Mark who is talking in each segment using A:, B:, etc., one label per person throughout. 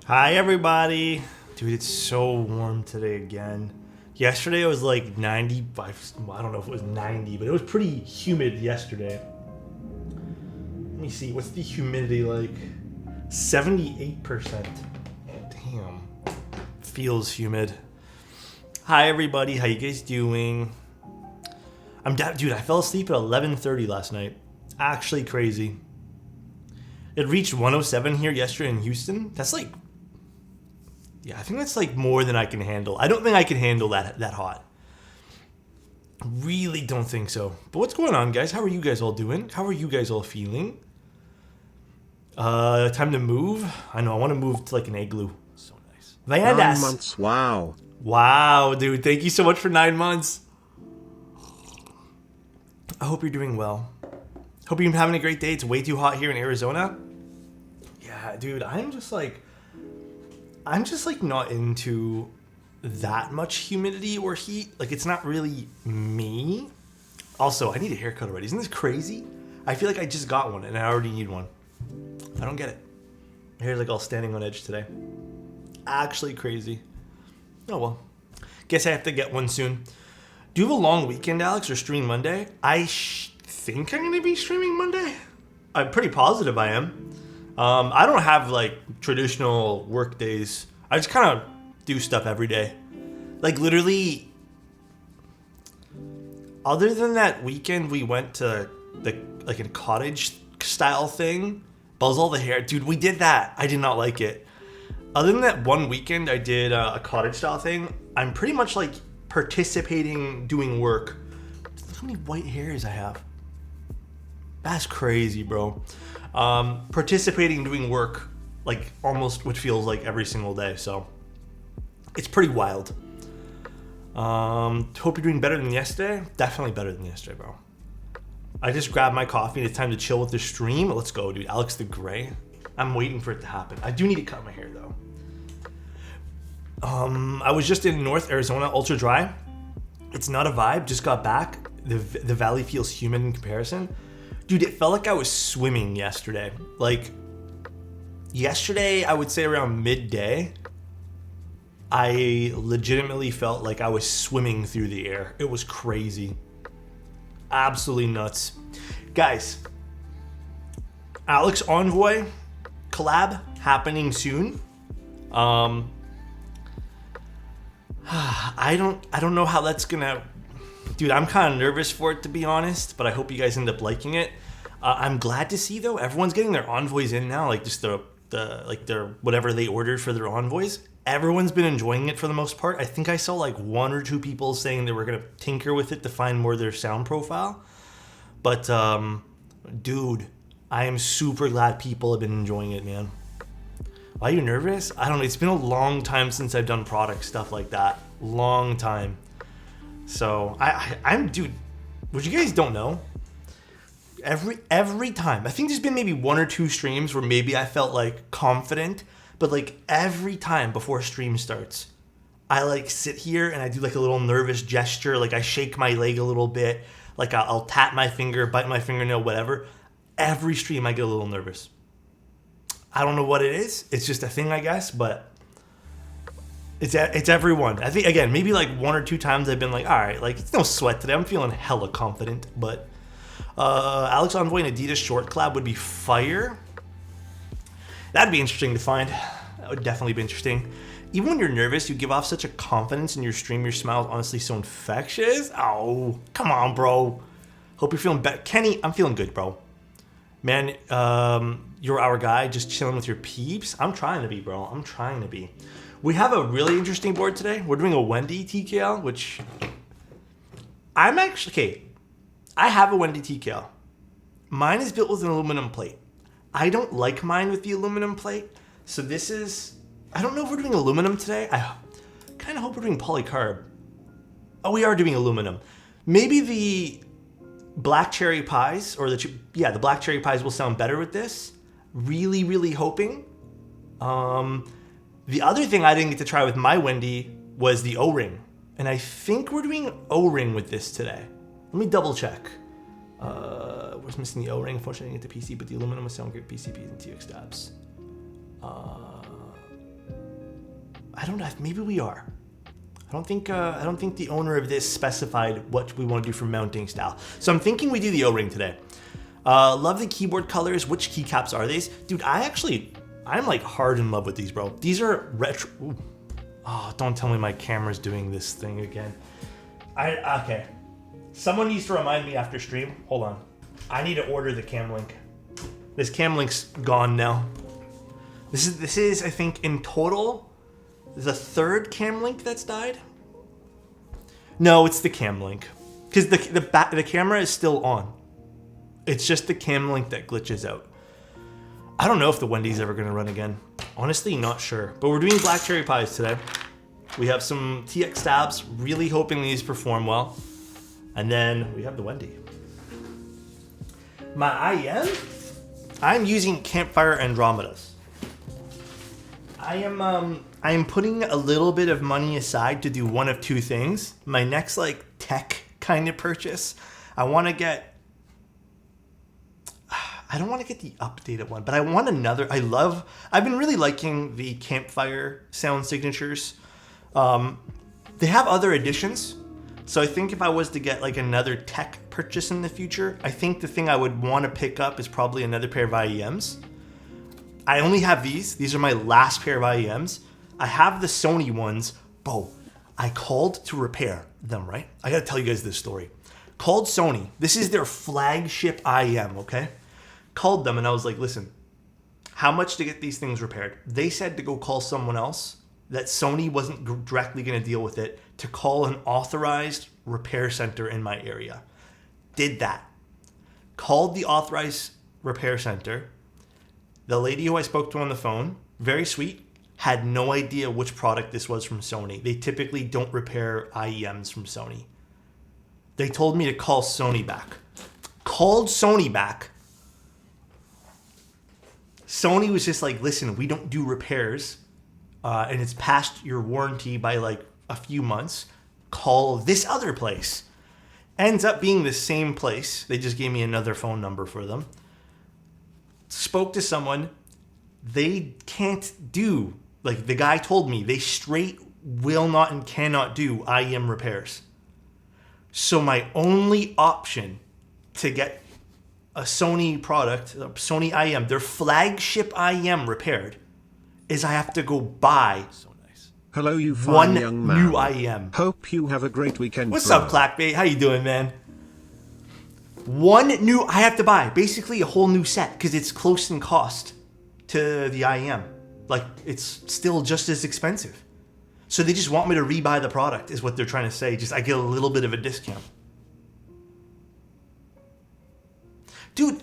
A: Hi everybody. Dude, it's so warm today again. Yesterday it was like 95, I don't know if it was 90, but it was pretty humid yesterday. Let me see, what's the humidity like? 78%. Damn. Feels humid. Hi everybody, how you guys doing? Dude, I fell asleep at 11:30 last night. Actually crazy. It reached 107 here yesterday in Houston. That's like, yeah, I think that's like more than I can handle. I don't think I can handle that hot. Really don't think so. But what's going on, guys? How are you guys all doing? How are you guys all feeling? Time to move. I know, I want to move to like an igloo. So nice.
B: 9 months, wow.
A: Wow, dude, thank you so much for 9 months. I hope you're doing well. Hope you're having a great day. It's way too hot here in Arizona. Yeah, dude, I'm just like not into that much humidity or heat. Like, it's not really me. Also, I need a haircut already. Isn't this crazy? I feel like I just got one and I already need one. I don't get it. My hair's like all standing on edge today. Actually crazy. Oh well. Guess I have to get one soon. Do you have a long weekend, Alex, or stream Monday? I think I'm going to be streaming Monday. I'm pretty positive I am. I don't have like traditional work days. I just kind of do stuff every day. Like literally, other than that weekend we went to like a cottage style thing, buzz all the hair. Dude, we did that. I did not like it. Other than that one weekend I did a cottage style thing, I'm pretty much like participating doing work. Look how many white hairs I have. That's crazy, bro. Participating doing work like almost what feels like every single day, so it's pretty wild. Hope you're doing better than yesterday. Definitely better than yesterday, bro. I just grabbed my coffee and it's time to chill with the stream. Let's go, dude. Alex the Gray. I'm waiting for it to happen. I do need to cut my hair though. I was just in North Arizona, ultra dry. It's not a vibe. Just got back. The valley feels humid in comparison. Dude, it felt like I was swimming yesterday. Like, yesterday, I would say around midday, I legitimately felt like I was swimming through the air. It was crazy. Absolutely nuts. Guys, Alex Envoy collab happening soon. I don't know how that's gonna... Dude, I'm kind of nervous for it, to be honest, but I hope you guys end up liking it. I'm glad to see, though, everyone's getting their envoys in now, like just their whatever they ordered for their envoys. Everyone's been enjoying it for the most part. I think I saw like 1 or 2 people saying they were gonna tinker with it to find more of their sound profile. But dude, I am super glad people have been enjoying it, man. Why are you nervous? I don't know. It's been a long time since I've done product stuff like that. Long time. So I'm dude, what you guys don't know, every time, I think there's been maybe 1 or 2 streams where maybe I felt like confident, but like every time before stream starts, I like sit here and I do like a little nervous gesture, like I shake my leg a little bit, like I'll tap my finger, bite my fingernail, whatever. Every stream I get a little nervous. I don't know what it is. It's just a thing, I guess, but it's everyone. I think, again, maybe like 1 or 2 times I've been like, all right, like it's no sweat today. I'm feeling hella confident. But Alex Envoy and Adidas short collab would be fire. That'd be interesting to find. That would definitely be interesting. Even when you're nervous, you give off such a confidence in your stream. Your smile is honestly so infectious. Oh, come on, bro. Hope you're feeling better. Kenny, I'm feeling good, bro. Man, you're our guy, just chilling with your peeps. I'm trying to be, bro. I'm trying to be. We have a really interesting board today. We're doing a Wendy TKL, which I'm actually... Okay, I have a Wendy TKL. Mine is built with an aluminum plate. I don't like mine with the aluminum plate. So this is... I don't know if we're doing aluminum today. I kind of hope we're doing polycarb. Oh, we are doing aluminum. Maybe the black cherry pies, or the black cherry pies will sound better with this. Really, really hoping. The other thing I didn't get to try with my Wendy was the O-ring. And I think we're doing O-ring with this today. Let me double check. Was missing the O-ring. Unfortunately, I didn't get the PC, but the aluminum was sound great PCBs and TX tabs. I don't know. Maybe we are. I don't think the owner of this specified what we want to do for mounting style. So I'm thinking we do the O-ring today. Love the keyboard colors. Which keycaps are these? Dude, I'm like hard in love with these, bro. These are retro. Ooh. Oh, don't tell me my camera's doing this thing again. Okay. Someone needs to remind me after stream. Hold on. I need to order the cam link. This cam link's gone now. This is I think in total the third cam link that's died. No, it's the cam link, because the camera is still on. It's just the cam link that glitches out. I don't know if the Wendy's ever gonna run again. Honestly, not sure. But we're doing black cherry pies today. We have some TX stabs. Really hoping these perform well. And then we have the Wendy. My I'm using Campfire Andromedas. I am putting a little bit of money aside to do one of two things. My next like tech kind of purchase, I don't want to get the updated one, but I want another. I've been really liking the Campfire sound signatures. They have other editions. So I think if I was to get like another tech purchase in the future, I think the thing I would want to pick up is probably another pair of IEMs. I only have these. These are my last pair of IEMs. I have the Sony ones. Bro, I called to repair them, right? I got to tell you guys this story. Called Sony. This is their flagship IEM, okay? Called them and I was like, listen, how much to get these things repaired? They said to go call someone else, that Sony wasn't directly going to deal with it, to call an authorized repair center in my area. Did that. Called the authorized repair center. The lady who I spoke to on the phone, very sweet, had no idea which product this was from Sony. They typically don't repair IEMs from Sony. They told me to call Sony back. Called Sony back. Sony was just like, listen, we don't do repairs. And it's past your warranty by like a few months. Call this other place. Ends up being the same place. They just gave me another phone number for them. Spoke to someone. They can't do, like the guy told me, they straight will not and cannot do IEM repairs. So my only option to get a Sony product, a Sony IEM, their flagship IEM repaired, is I have to go buy
B: Hello, you fine
A: one
B: young man.
A: new IEM.
B: Hope you have a great weekend.
A: What's
B: bro.
A: up, Clackbait? How you doing, man? I have to buy basically a whole new set because it's close in cost to the IEM. Like, it's still just as expensive. So they just want me to rebuy the product is what they're trying to say. Just I get a little bit of a discount. Dude,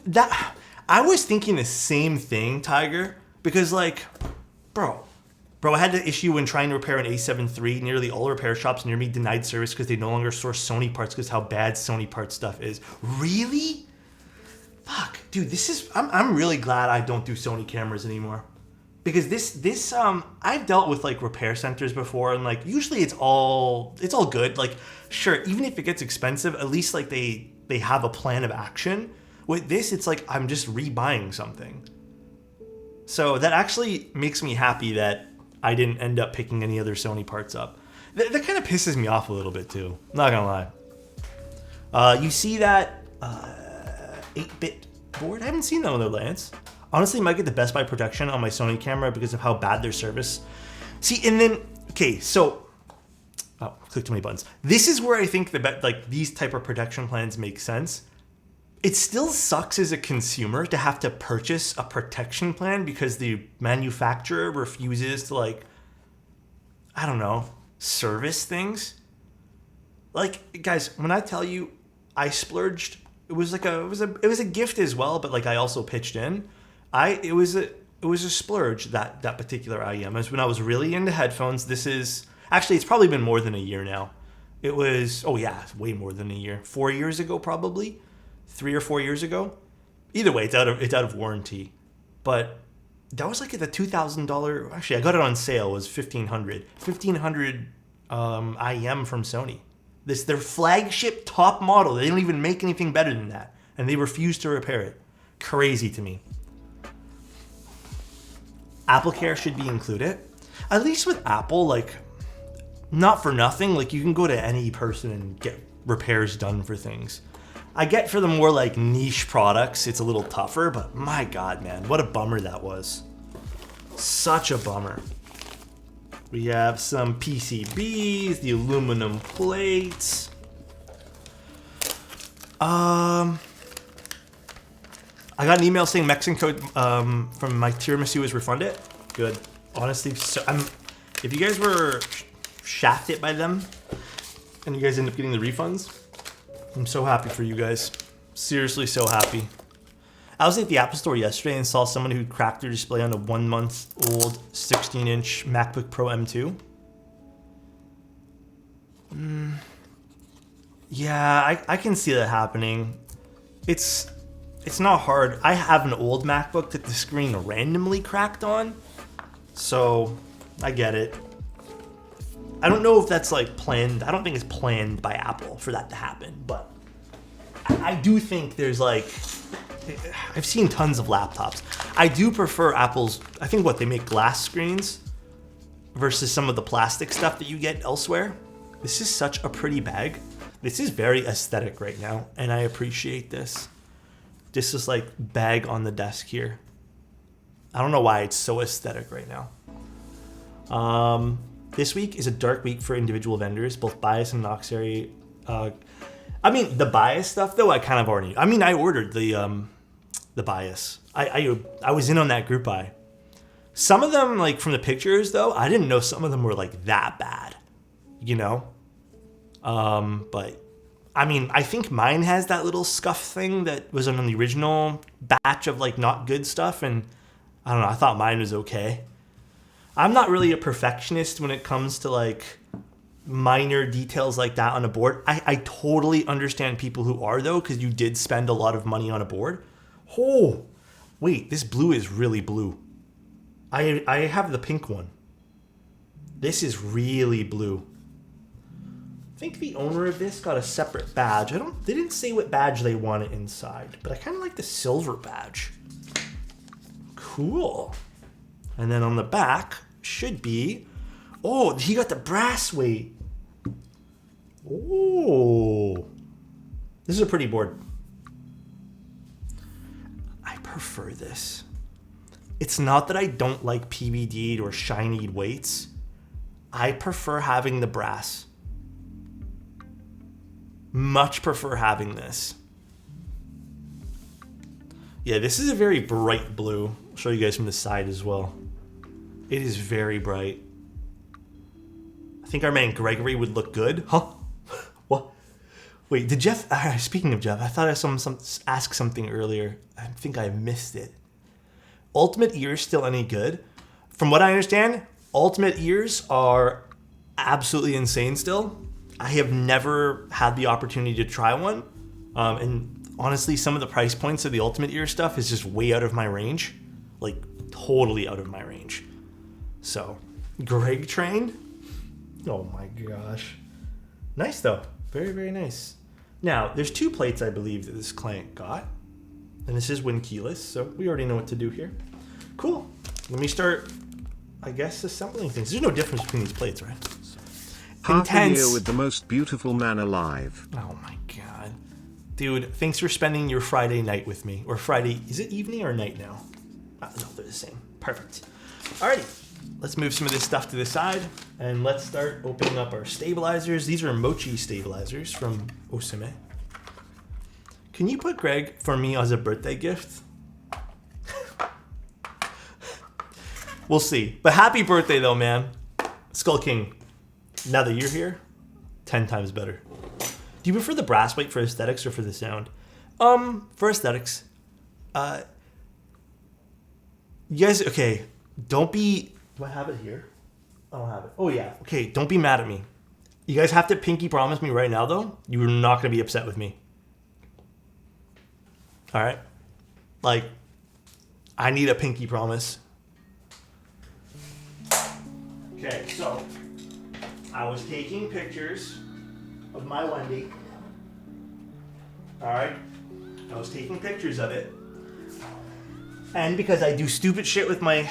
A: I was thinking the same thing, Tiger, because like, bro, I had the issue when trying to repair an A7 III. Nearly all repair shops near me denied service because they no longer source Sony parts because how bad Sony part stuff is. Really? Fuck, dude, I'm really glad I don't do Sony cameras anymore. Because this I've dealt with like repair centers before, and like usually it's all good. Like, sure, even if it gets expensive, at least like they have a plan of action. With this, it's like I'm just rebuying something. So that actually makes me happy that I didn't end up picking any other Sony parts up. That kind of pisses me off a little bit too. Not gonna lie. You see that 8-bit board? I haven't seen that on the Lance. Honestly, I might get the Best Buy protection on my Sony camera because of how bad their service. See, and then okay, so click too many buttons. This is where I think like these type of protection plans make sense. It still sucks as a consumer to have to purchase a protection plan because the manufacturer refuses to, like, I don't know, service things. Like, guys, when I tell you I splurged, it was a gift as well, but like I also pitched in. It was a splurge, that particular IEM. It was when I was really into headphones. This is actually, it's probably been more than a year now. It was it's way more than a year. 4 years ago probably. 3 or 4 years ago. Either way, it's out of warranty. But that was like at the $2,000. Actually, I got it on sale. It was $1,500. $1,500 IEM from Sony. This their flagship top model. They don't even make anything better than that, and they refuse to repair it. Crazy to me. AppleCare should be included. At least with Apple, like, not for nothing, like, you can go to any person and get repairs done for things. I get for the more, like, niche products, it's a little tougher, but my God, man, what a bummer that was. Such a bummer. We have some PCBs, the aluminum plates. I got an email saying Mexican code from my tiramisu is refunded. Good. Honestly, so if you guys were shafted by them and you guys end up getting the refunds, I'm so happy for you guys. Seriously, so happy. I was at the Apple Store yesterday and saw someone who cracked their display on a 1-month-old 16-inch MacBook Pro M2. Yeah, I can see that happening. It's not hard. I have an old MacBook that the screen randomly cracked on, so I get it. I don't know if that's like planned. I don't think it's planned by Apple for that to happen, but I do think there's like, I've seen tons of laptops. I do prefer Apple's, I think what, they make glass screens versus some of the plastic stuff that you get elsewhere. This is such a pretty bag. This is very aesthetic right now, and I appreciate this. This is like bag on the desk here. I don't know why it's so aesthetic right now. This week is a dark week for individual vendors, both bias and Noxary. I mean, the bias stuff though, I kind of already. I mean, I ordered the bias. I was in on that group buy. Some of them, like from the pictures though, I didn't know some of them were like that bad. You know. But I mean, I think mine has that little scuff thing that was on the original batch of like not good stuff, and I don't know. I thought mine was okay. I'm not really a perfectionist when it comes to like minor details like that on a board. I totally understand people who are though, because you did spend a lot of money on a board. Oh, wait, this blue is really blue. I have the pink one. This is really blue. I think the owner of this got a separate badge. They didn't say what badge they wanted inside, but I kind of like the silver badge. Cool. And then on the back should be, oh, he got the brass weight. Oh, this is a pretty board. I prefer this. It's not that I don't like PVD'd or shinied weights. I prefer having the brass. Much prefer having this. Yeah, this is a very bright blue. I'll show you guys from the side as well. It is very bright. I think our man Gregory would look good. Huh? What? Wait, did Jeff... speaking of Jeff, I thought I saw him ask something earlier. I think I missed it. Ultimate ears still any good? From what I understand, Ultimate ears are absolutely insane still. I have never had the opportunity to try one. And honestly, some of the price points of the Ultimate ear stuff is just way out of my range. Like, totally out of my range. So, Greg trained? Oh my gosh. Nice though. Very, very nice. Now, there's 2 plates I believe that this client got. And this is Win keyless, so we already know what to do here. Cool. Let me start, I guess, assembling things. There's no difference between these plates, right?
B: Half a year with the most beautiful man alive.
A: Oh my god. Dude, thanks for spending your Friday night with me. Or Friday, is it evening or night now? No, they're the same. Perfect. Alrighty, let's move some of this stuff to the side. And let's start opening up our stabilizers. These are Mochi stabilizers from Osime. Can you put Greg for me as a birthday gift? We'll see. But happy birthday though, man. Skull King. Now that you're here, 10 times better. Do you prefer the brass weight for aesthetics or for the sound? For aesthetics. You guys, okay, don't be... Do I have it here? I don't have it. Oh, yeah. Okay, don't be mad at me. You guys have to pinky promise me right now, though. You're not going to be upset with me. All right? Like, I need a pinky promise. Okay, so... I was taking pictures of my Wendy. Alright? I was taking pictures of it. And because I do stupid shit with my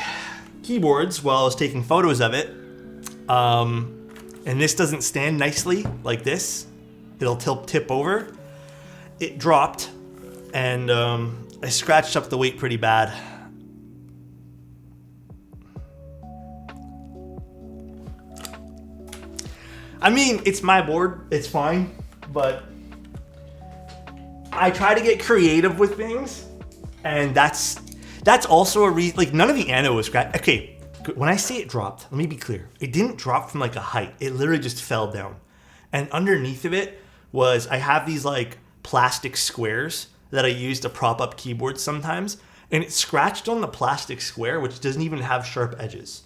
A: keyboards while I was taking photos of it. And this doesn't stand nicely like this. It'll tip over. It dropped, and I scratched up the weight pretty bad. I mean, it's my board. It's fine, but I try to get creative with things, and that's also a reason. Like, none of the anode was scratched. Okay, when I say it dropped, let me be clear. It didn't drop from like a height. It literally just fell down, and underneath of it was I have these like plastic squares that I use to prop up keyboards sometimes, and it scratched on the plastic square, which doesn't even have sharp edges.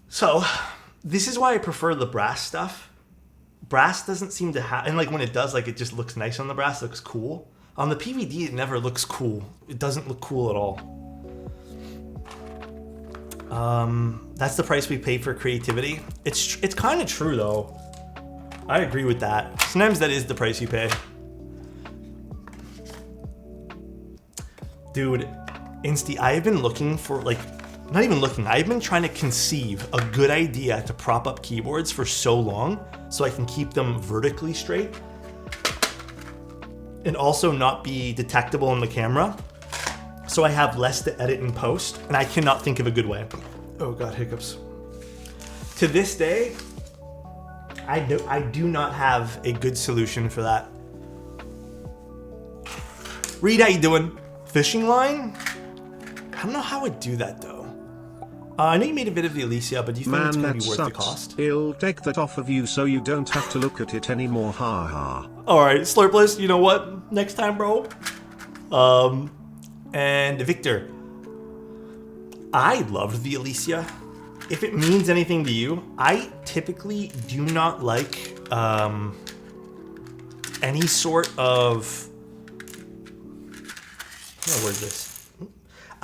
A: So this is why I prefer the brass stuff. Brass doesn't seem to have, and like when it does, like it just looks nice on the brass, it looks cool. On the PVD, it never looks cool. It doesn't look cool at all. That's the price we pay for creativity. It's kind of true though. I agree with that. Sometimes that is the price you pay. Dude, Insty, I have been looking for not even looking, I've been trying to conceive a good idea to prop up keyboards for so long so I can keep them vertically straight and also not be detectable on the camera, so I have less to edit in post, and I cannot think of a good way. Oh God, hiccups. To this day, I do not have a good solution for that. Reed, how you doing? Fishing line? I don't know how I'd do that though. I know you made a bit of the Alicia, but do you think it's going to be worth the cost?
B: He'll take that off of you so you don't have to look at it anymore, ha ha.
A: Alright, Slurpless, you know what? Next time, bro. And Victor. I loved the Alicia. If it means anything to you, I typically do not like any sort of... I'll word this.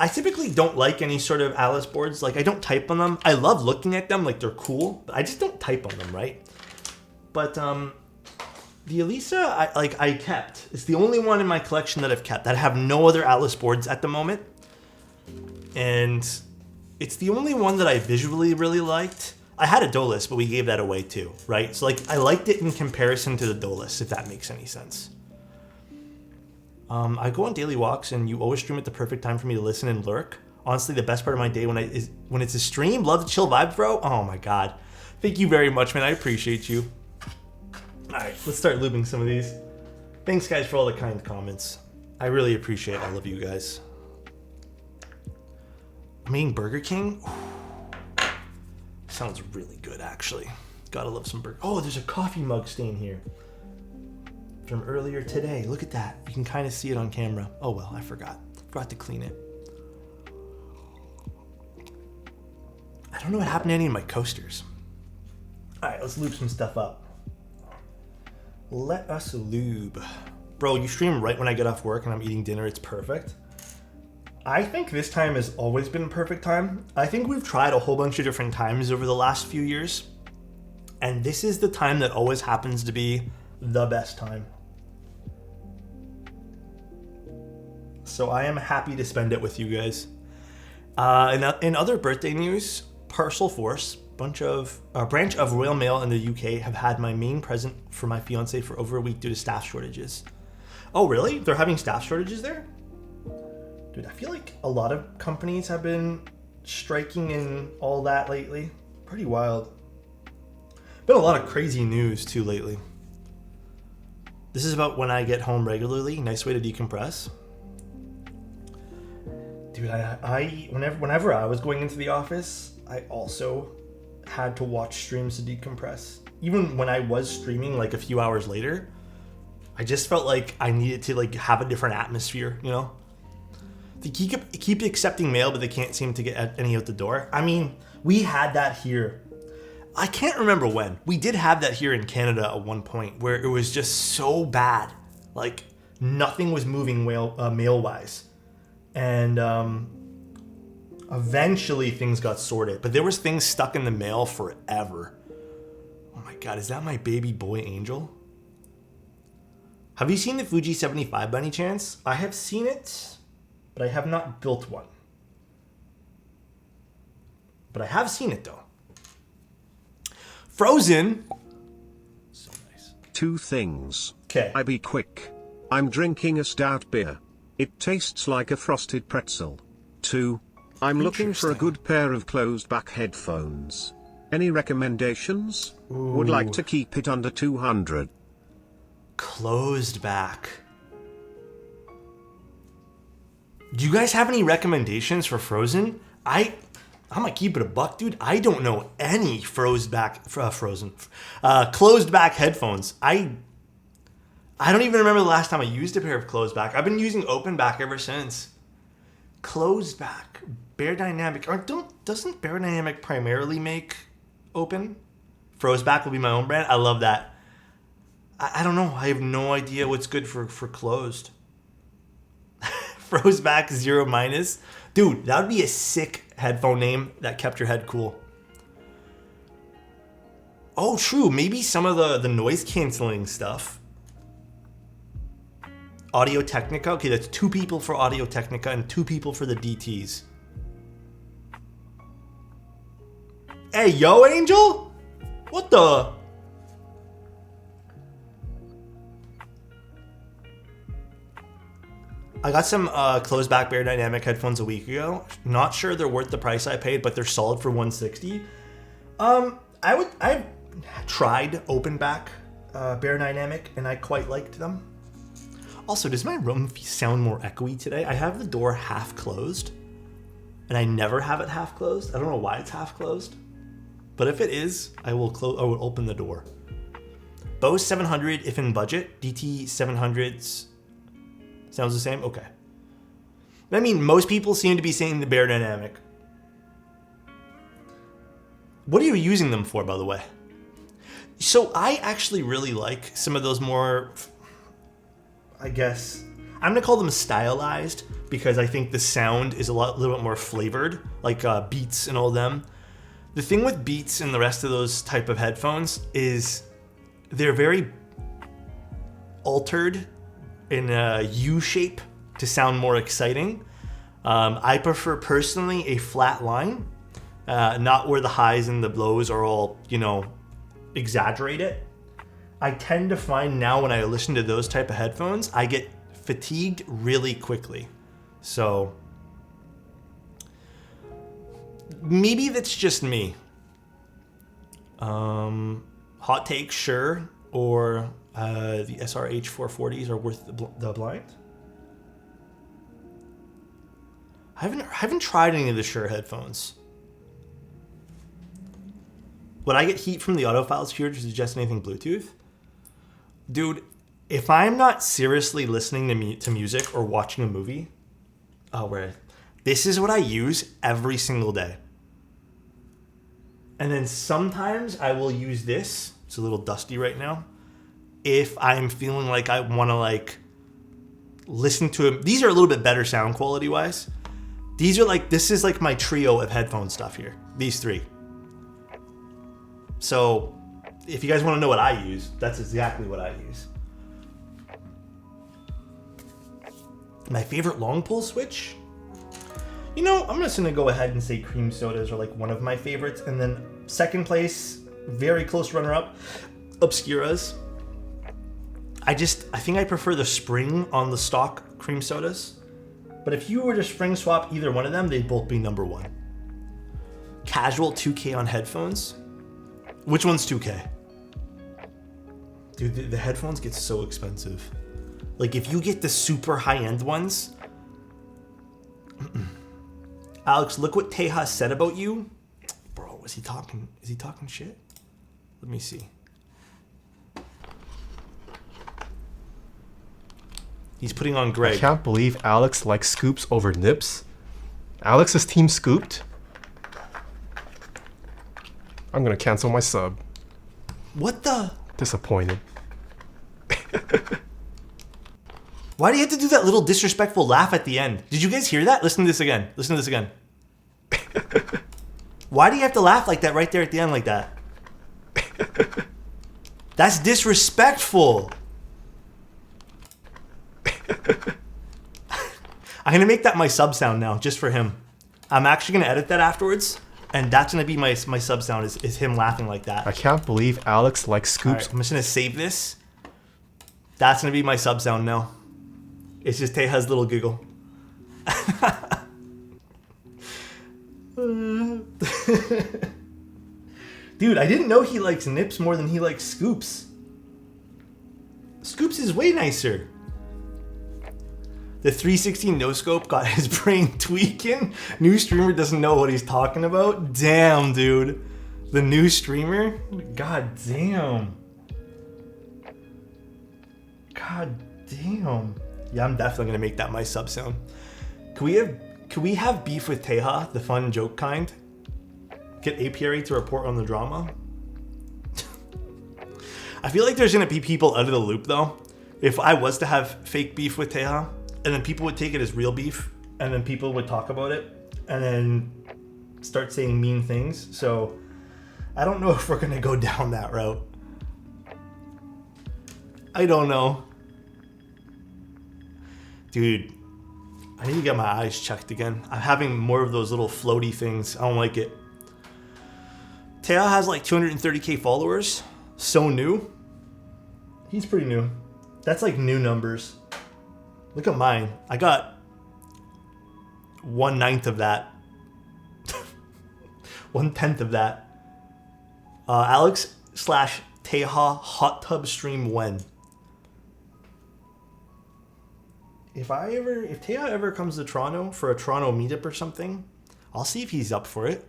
A: I typically don't like any sort of Alice boards. Like, I don't type on them. I love looking at them, like they're cool, but I just don't type on them, right? But the Alicia, I kept. It's the only one in my collection that I've kept. I have no other Alice boards at the moment, and it's the only one that I visually really liked. I had a Dolus, but we gave that away too, right? So like, I liked it in comparison to the Dolus, if that makes any sense. I go on daily walks, and you always stream at the perfect time for me to listen and lurk. Honestly, the best part of my day when it's a stream. Love the chill vibes, bro. Oh my God. Thank you very much, man. I appreciate you. All right, let's start lubing some of these. Thanks, guys, for all the kind comments. I really appreciate all of you guys. I'm eating Burger King. Ooh. Sounds really good, actually. Gotta love some burger. Oh, there's a coffee mug stain here from earlier today. Look at that. You can kind of see it on camera. Oh well, I forgot to clean it. I don't know what happened to any of my coasters. All right, let's lube some stuff up. Let us lube. Bro, you stream right when I get off work and I'm eating dinner. It's perfect. I think this time has always been a perfect time. I think we've tried a whole bunch of different times over the last few years, and this is the time that always happens to be the best time. So I am happy to spend it with you guys. In other birthday news, Parcel Force, branch of Royal Mail in the UK, have had my main present for my fiance for over a week due to staff shortages. Oh really? They're having staff shortages there? Dude, I feel like a lot of companies have been striking and all that lately. Pretty wild. Been a lot of crazy news too lately. This is about when I get home regularly. Nice way to decompress. Dude, whenever I was going into the office, I also had to watch streams to decompress. Even when I was streaming like a few hours later, I just felt like I needed to like have a different atmosphere, you know? They keep accepting mail, but they can't seem to get any out the door. I mean, we had that here. I can't remember when. We did have that here in Canada at one point where it was just so bad. Like, nothing was moving mail-wise. And eventually things got sorted. But there was things stuck in the mail forever. Oh my God, is that my baby boy Angel? Have you seen the Fuji 75 by any chance? I have seen it, but I have not built one. but I have seen it though. Frozen. So nice.
B: 2 things.
A: Okay.
B: I be quick. I'm drinking a stout beer. It tastes like a frosted pretzel. 2. I'm looking for a good pair of closed back headphones. Any recommendations?
A: Ooh.
B: Would like to keep it under 200.
A: Closed back. Do you guys have any recommendations for Frozen? I'm gonna keep it a buck, dude. I don't know any closed back headphones. I don't even remember the last time I used a pair of closed back. I've been using open back ever since. Closed back, Bear Dynamic. Doesn't Bear Dynamic primarily make open? Froze back will be my own brand. I love that. I don't know. I have no idea what's good for closed. Froze back 0-. Dude, that would be a sick headphone name that kept your head cool. Oh, true. Maybe some of the noise canceling stuff. Audio Technica. Okay, that's 2 people for Audio Technica and 2 people for the DTs. Hey, yo, Angel? What the? I got some closed back Bear Dynamic headphones a week ago. Not sure they're worth the price I paid, but they're solid for $160. I've tried open back Bear Dynamic and I quite liked them. Also, does my room sound more echoey today? I have the door half closed and I never have it half closed. I don't know why it's half closed, but if it is, I will open the door. Bose 700 if in budget. DT 700s sounds the same? Okay. I mean, most people seem to be saying the Bear Dynamic. What are you using them for, by the way? So I actually really like some of those more, I guess, I'm gonna call them stylized because I think the sound is a little bit more flavored, like Beats and all them. The thing with Beats and the rest of those type of headphones is they're very altered in a U shape to sound more exciting. I prefer personally a flat line, not where the highs and the lows are all, exaggerated. I tend to find now when I listen to those type of headphones, I get fatigued really quickly. So maybe that's just me. Hot take, sure. Or the SRH 440s are worth the blind. I haven't tried any of the Shure headphones. Would I get heat from the autophiles here to suggest anything Bluetooth? Dude, if I'm not seriously listening to music or watching a movie, this is what I use every single day. And then sometimes I will use this. It's a little dusty right now. If I'm feeling like I want to listen to it. These are a little bit better sound quality wise. This is like my trio of headphone stuff here. These 3. So if you guys want to know what I use, that's exactly what I use. My favorite long pull switch? I'm just going to go ahead and say cream sodas are one of my favorites. And then second place, very close runner up, Obscuras. I think I prefer the spring on the stock cream sodas. But if you were to spring swap either one of them, they'd both be number 1. Casual 2K on headphones. Which one's 2K? Dude, the headphones get so expensive. If you get the super high-end ones. Alex, look what Teja said about you. Bro, is he talking shit? Let me see. He's putting on Greg.
C: I can't believe Alex likes scoops over nips. Alex's team scooped. I'm gonna cancel my sub.
A: What the?
C: Disappointed.
A: Why do you have to do that little disrespectful laugh at the end? Did you guys hear that? Listen to this again. Why do you have to laugh like that right there at the end like that? That's disrespectful. I'm going to make that my sub sound now, just for him. I'm actually going to edit that afterwards. And that's gonna be my sub sound is him laughing like that.
C: I can't believe Alex likes
A: All
C: scoops.
A: right, I'm just gonna save this. That's gonna be my sub sound now. It's just Teja's little giggle. Dude, I didn't know he likes nips more than he likes scoops. Scoops is way nicer. The 360 no scope got his brain tweaking. New streamer doesn't know what he's talking about. Damn, dude. The new streamer? God damn. God damn. Yeah, I'm definitely gonna make that my sub sound. Can we have beef with Teja, the fun joke kind? Get apiary to report on the drama? I feel like there's gonna be people out of the loop though. If I was to have fake beef with Teja, and then people would take it as real beef, and then people would talk about it, and then start saying mean things. So I don't know if we're gonna go down that route. I don't know. Dude, I need to get my eyes checked again. I'm having more of those little floaty things. I don't like it. Teo has like 230k followers. So new. He's pretty new. That's like new numbers. Look at mine. I got 1/9 of that. 1/10 of that. Alex/Teja hot tub stream when? If Teja ever comes to Toronto for a Toronto meetup or something, I'll see if he's up for it.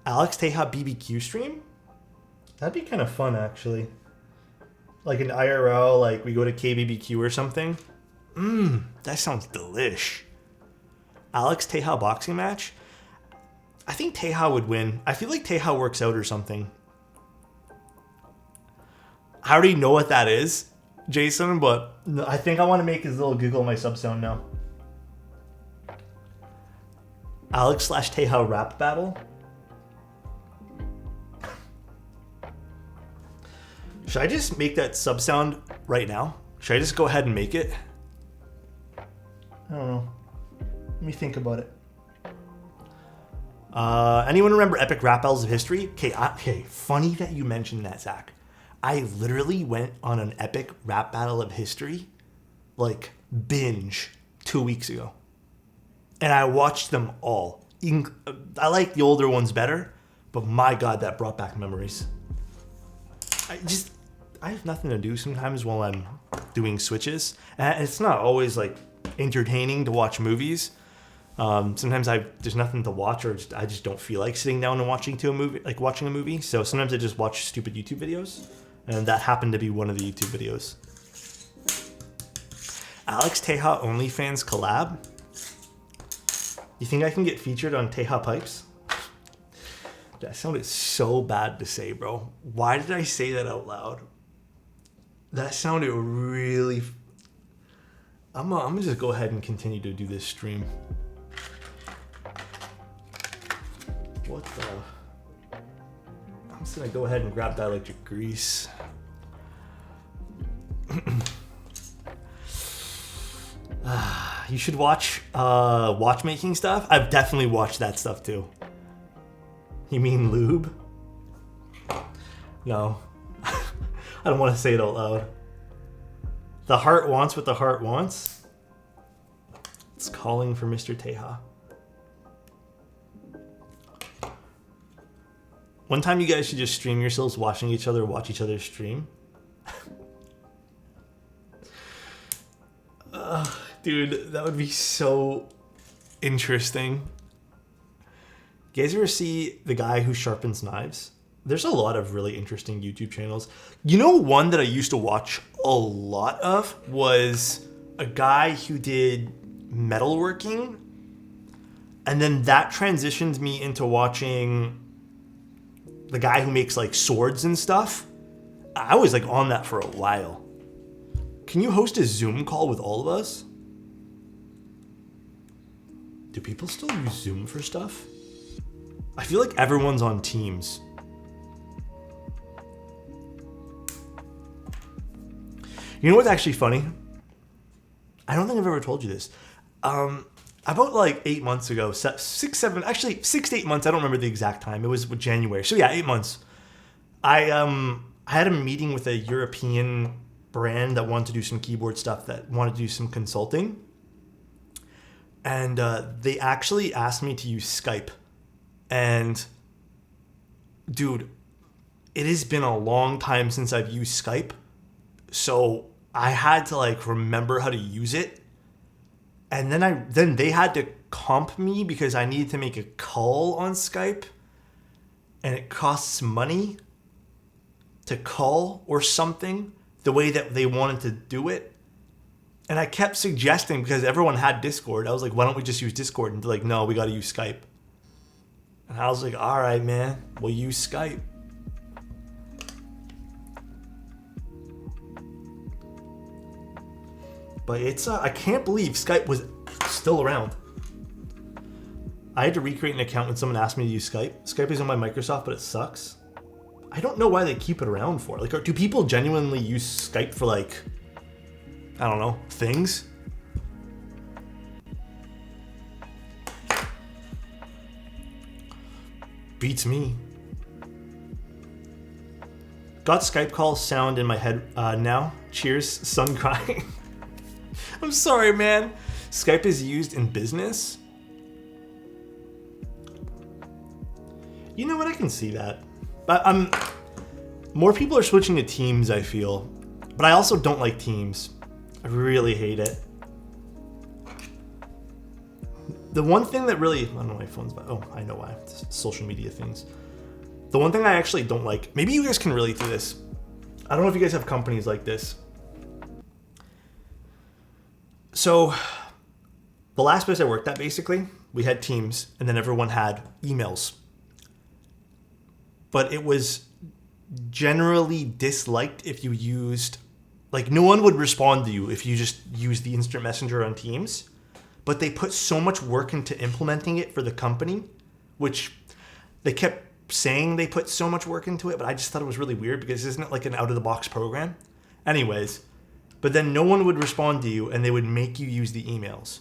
A: Alex Teja BBQ stream? That'd be kind of fun, actually. Like an IRL, like we go to KBBQ or something. That sounds delish. Alex Teja boxing match? I think Teja would win. I feel like Teja works out or something. I already know what that is, Jason, but I think I want to make his little giggle my sub sound now. Alex/Teja rap battle? Should I just make that sub sound right now? Should I just go ahead and make it? I don't know. Let me think about it. Anyone remember epic rap battles of history? Okay, funny that you mentioned that, Zach. I literally went on an epic rap battle of history, like binge, 2 weeks ago. And I watched them all. I like the older ones better, but my God, that brought back memories. I have nothing to do sometimes while I'm doing switches. And it's not always like entertaining to watch movies. Sometimes there's nothing to watch, or I just don't feel like sitting down and watching a movie. So sometimes I just watch stupid YouTube videos, and that happened to be one of the YouTube videos. Alex Teja OnlyFans collab. You think I can get featured on Teja Pipes? That sounded so bad to say, bro. Why did I say that out loud? That sounded really... I'm gonna just go ahead and continue to do this stream. What the... I'm just gonna go ahead and grab dielectric grease. You should watch watchmaking stuff. I've definitely watched that stuff too. You mean lube? No. I don't want to say it out loud. The heart wants what the heart wants. It's calling for Mr. Teja. One time you guys should just stream yourselves watching each other watch each other stream. Dude, that would be so interesting. You guys ever see the guy who sharpens knives? There's a lot of really interesting YouTube channels. You know, one that I used to watch a lot of was a guy who did metalworking. And then that transitioned me into watching the guy who makes like swords and stuff. I was like on that for a while. Can you host a Zoom call with all of us? Do people still use Zoom for stuff? I feel like everyone's on Teams. You know what's actually funny? I don't think I've ever told you this. about like 8 months ago, 6, 7, actually 6 to 8 months. I don't remember the exact time. It was January. So yeah, 8 months. I had a meeting with a European brand that wanted to do some keyboard stuff, that wanted to do some consulting. And they actually asked me to use Skype. And dude, it has been a long time since I've used Skype. So I had to like remember how to use it. And then they had to comp me because I needed to make a call on Skype. And it costs money to call or something the way that they wanted to do it. And I kept suggesting, because everyone had Discord, I was like, why don't we just use Discord? And they're like, no, we got to use Skype. And I was like, all right, man, we'll use Skype. But it's, I can't believe Skype was still around. I had to recreate an account when someone asked me to use Skype. Skype is on my Microsoft, but it sucks. I don't know why they keep it around for. Like, do people genuinely use Skype for, like, I don't know, things? Beats me. Got Skype call sound in my head now. Cheers, sun crying. I'm sorry, man. Skype is used in business. You know what? I can see that. But more people are switching to Teams, I feel. But I also don't like Teams. I really hate it. The one thing that really, I don't know, my phone's, oh, I know why. It's social media things. The one thing I actually don't like, maybe you guys can relate to this. I don't know if you guys have companies like this. So, the last place I worked at, basically, we had Teams, and then everyone had emails. But it was generally disliked if you used, like, no one would respond to you if you just used the instant messenger on Teams. But they put so much work into implementing it for the company, which they kept saying they put so much work into it, but I just thought it was really weird because isn't it like an out-of-the-box program? Anyways, but then no one would respond to you, and they would make you use the emails.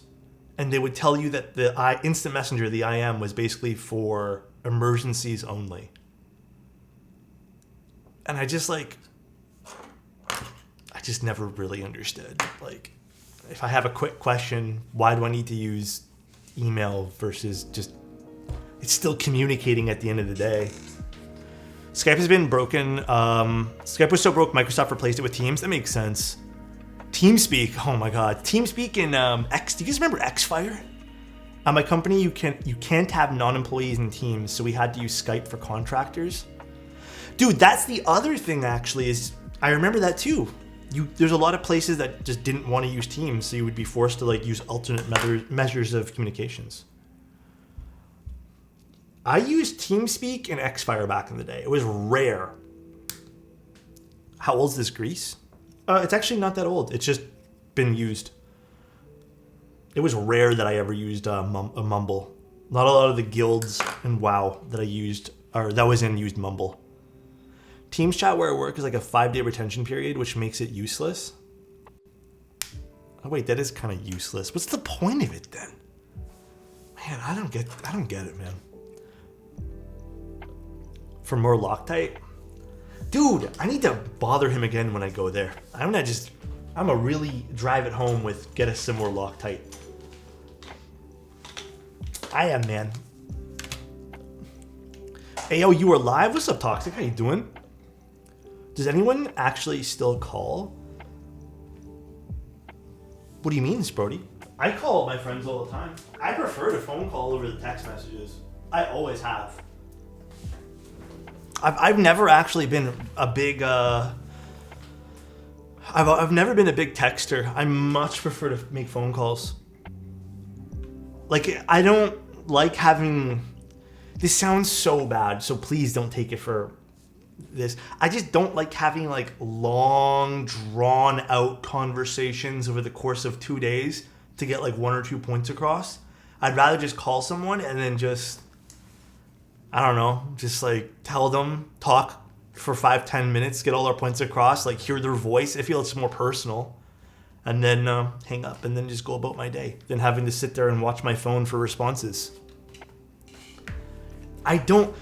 A: And they would tell you that the instant messenger, the IM, was basically for emergencies only. And I just never really understood. Like, if I have a quick question, why do I need to use email versus just, it's still communicating at the end of the day. Skype has been broken. Skype was so broke, Microsoft replaced it with Teams. That makes sense. TeamSpeak, oh my God. TeamSpeak in X, do you guys remember Xfire? At my company, you can't have non-employees in Teams, so we had to use Skype for contractors. Dude, that's the other thing actually, is I remember that too. There's a lot of places that just didn't want to use Teams, so you would be forced to like use alternate measures of communications. I used TeamSpeak and Xfire back in the day. It was rare. How old is this Greece? It's actually not that old. It's just been used. It was rare that I ever used a Mumble. Not a lot of the guilds in WoW that I used, or that was in, used Mumble. Teams chat where I work is like a 5-day retention period, which makes it useless. Oh wait, that is kind of useless. What's the point of it then? Man, I don't get it, man. For more Loctite? Dude, I need to bother him again when I go there. I'm gonna really drive it home with get us some more Loctite. I am, man. Hey, yo, you are live? What's up, Toxic? How you doing? Does anyone actually still call? What do you mean, Sprody? I call my friends all the time. I prefer to phone call over the text messages. I always have. I've never actually been a big I've never been a big texter. I much prefer to make phone calls. Like, I don't like having, this sounds so bad, so please don't take it for this. I just don't like having like long drawn out conversations over the course of 2 days to get like 1 or 2 points across. I'd rather just call someone and then just, I don't know, just like tell them, talk for 5-10 minutes, get all our points across, like hear their voice. I feel it's more personal. and then hang up and then just go about my day than having to sit there and watch my phone for responses. I don't,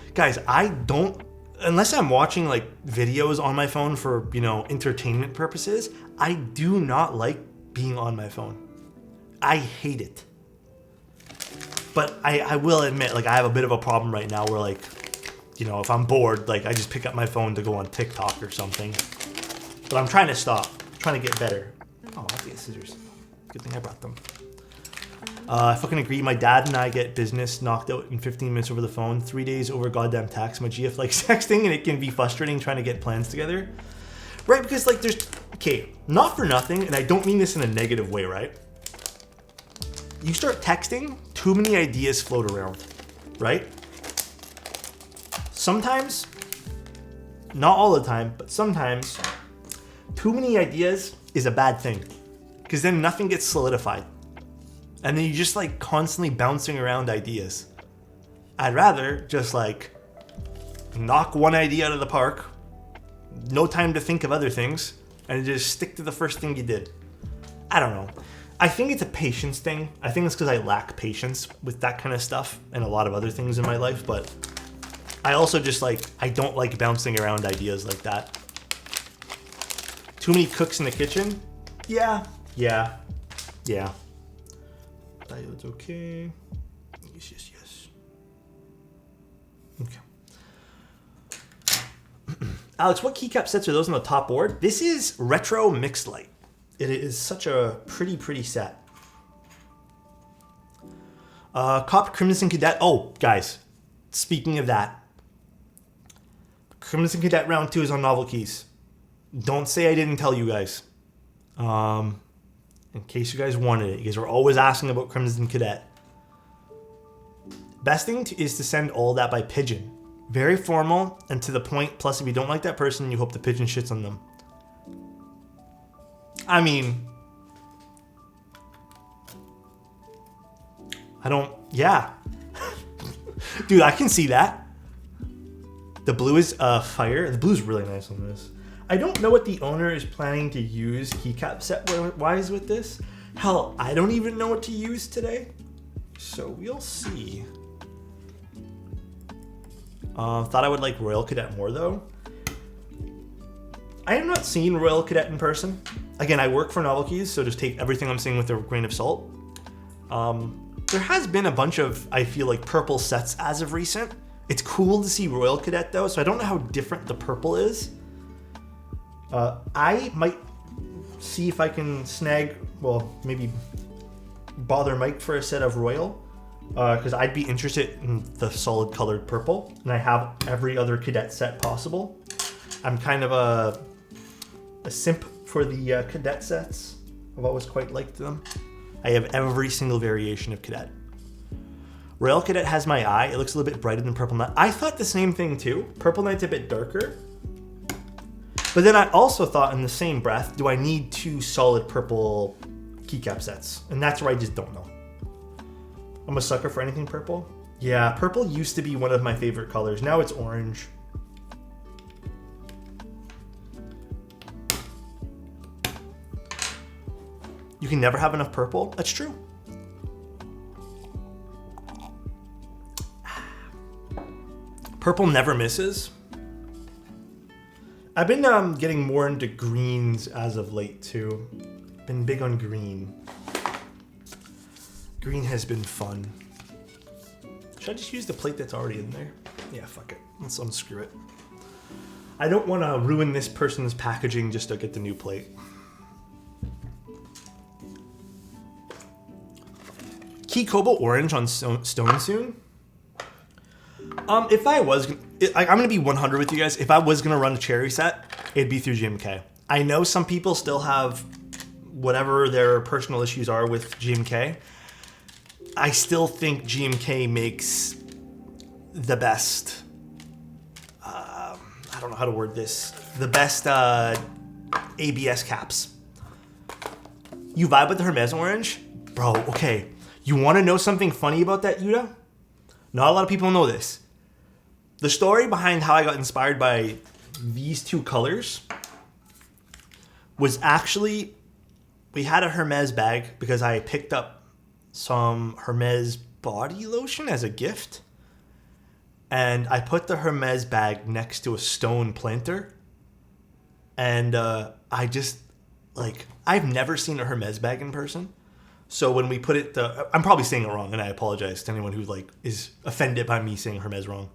A: unless I'm watching like videos on my phone for, entertainment purposes, I do not like being on my phone. I hate it. But I will admit, like, I have a bit of a problem right now where, like, if I'm bored, like, I just pick up my phone to go on TikTok or something. But I'm trying to stop. I'm trying to get better. Oh, I have to get scissors. Good thing I brought them. I fucking agree. My dad and I get business knocked out in 15 minutes over the phone. 3 days over goddamn text. My GF likes texting, and it can be frustrating trying to get plans together. Right? Because, like, not for nothing, and I don't mean this in a negative way, right? You start texting, too many ideas float around, right? Sometimes, not all the time, but sometimes, too many ideas is a bad thing. Because then nothing gets solidified. And then you're just like constantly bouncing around ideas. I'd rather just like knock one idea out of the park, no time to think of other things, and just stick to the first thing you did. I don't know. I think it's a patience thing. I think it's because I lack patience with that kind of stuff and a lot of other things in my life, but I also just I don't like bouncing around ideas like that. Too many cooks in the kitchen? Yeah. Diode's okay. Yes. Okay. Alex, what keycap sets are those on the top board? This is Retro Mixed Light. It is such a pretty set. Cop Crimson Cadet. Oh, guys, speaking of that, Crimson Cadet Round 2 is on novel keys. Don't say I didn't tell you guys. In case you guys wanted it. You guys were always asking about Crimson Cadet. Best thing is to send all that by pigeon. Very formal and to the point. Plus, if you don't like that person, you hope the pigeon shits on them. I mean, yeah. Dude, I can see that. The blue is fire. The blue's really nice on this. I don't know what the owner is planning to use keycap set-wise with this. Hell, I don't even know what to use today. So we'll see. Thought I would like Royal Cadet more, though. I have not seen Royal Cadet in person. Again, I work for Novel Keys, so just take everything I'm saying with a grain of salt. There has been a bunch of, I feel like, purple sets as of recent. It's cool to see Royal Cadet, though, so I don't know how different the purple is. I might see if I can snag, maybe bother Mike for a set of Royal, because I'd be interested in the solid colored purple, and I have every other Cadet set possible. I'm kind of a simp for the Cadet sets. I've always quite liked them. I have every single variation of Cadet. Royal Cadet has my eye. It looks a little bit brighter than Purple Knight. I thought the same thing too. Purple Knight's a bit darker. But then I also thought in the same breath, do I need 2 solid purple keycap sets? And that's where I just don't know. I'm a sucker for anything purple. Yeah, purple used to be one of my favorite colors. Now it's orange. You can never have enough purple. That's true. Purple never misses. I've been getting more into greens as of late too. Been big on green. Green has been fun. Should I just use the plate that's already in there? Yeah, fuck it. Let's unscrew it. I don't want to ruin this person's packaging just to get the new plate. Key Cobalt Orange on Stone soon. If I was, I'm going to be 100 with you guys. If I was going to run a cherry set, it'd be through GMK. I know some people still have whatever their personal issues are with GMK. I still think GMK makes the best, I don't know how to word this, the best ABS caps. You vibe with the Hermes Orange? Bro, okay. You want to know something funny about that, Yuda? Not a lot of people know this. The story behind how I got inspired by these 2 colors was actually we had a Hermes bag because I picked up some Hermes body lotion as a gift. And I put the Hermes bag next to a stone planter. And I just, like, I've never seen a Hermes bag in person. So when we put it, I'm probably saying it wrong, and I apologize to anyone who, like, is offended by me saying Hermes wrong.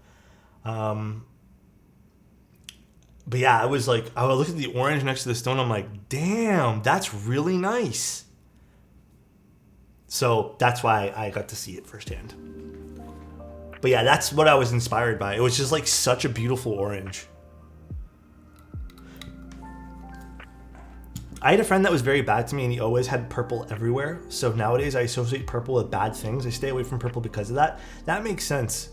A: But yeah, I was like, I looked at the orange next to the stone. I'm like, damn, that's really nice. So that's why I got to see it firsthand. But yeah, that's what I was inspired by. It was just like such a beautiful orange. I had a friend that was very bad to me, and he always had purple everywhere. So nowadays I associate purple with bad things. I stay away from purple because of that. That makes sense.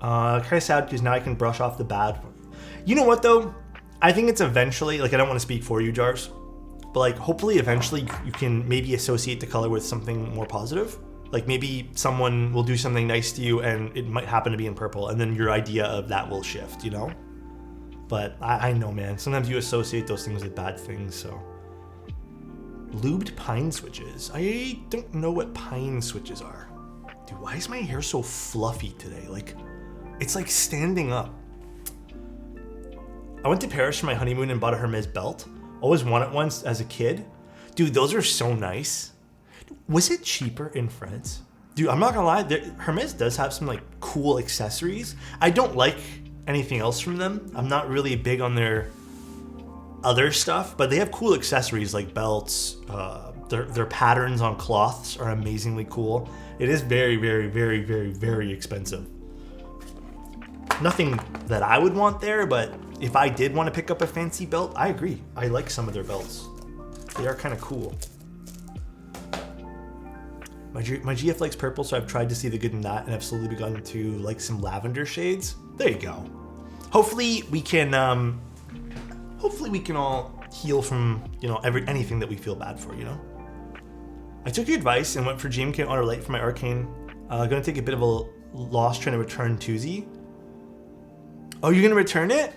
A: Kind of sad because now I can brush off the bad. You know what though? I think it's eventually, like, I don't want to speak for you, Jars, but like hopefully eventually you can maybe associate the color with something more positive. Like maybe someone will do something nice to you and it might happen to be in purple, and then your idea of that will shift, you know? But I know, man, sometimes you associate those things with bad things, so. Lubed pine switches. I don't know what pine switches are. Dude, why is my hair so fluffy today? Like, it's like standing up. I went to Paris for my honeymoon and bought a Hermes belt. Always wanted one as a kid. Dude, those are so nice. Was it cheaper in France? Dude, I'm not gonna lie, Hermes does have some like cool accessories. I don't like anything else from them. I'm not really big on their other stuff, but they have cool accessories like belts. Their patterns on cloths are amazingly cool. It is very, very, very, very, very expensive. Nothing that I would want there, but if I did want to pick up a fancy belt, I agree. I like some of their belts. They are kind of cool. My GF likes purple, so I've tried to see the good in that, and I've slowly begun to like some lavender shades. There you go. Hopefully we can all heal from, you know, anything that we feel bad for, you know. I took your advice and went for GMK Honor Light for my Arcane. Gonna take a bit of a loss trying to return Tuesday. Oh, you're gonna return it?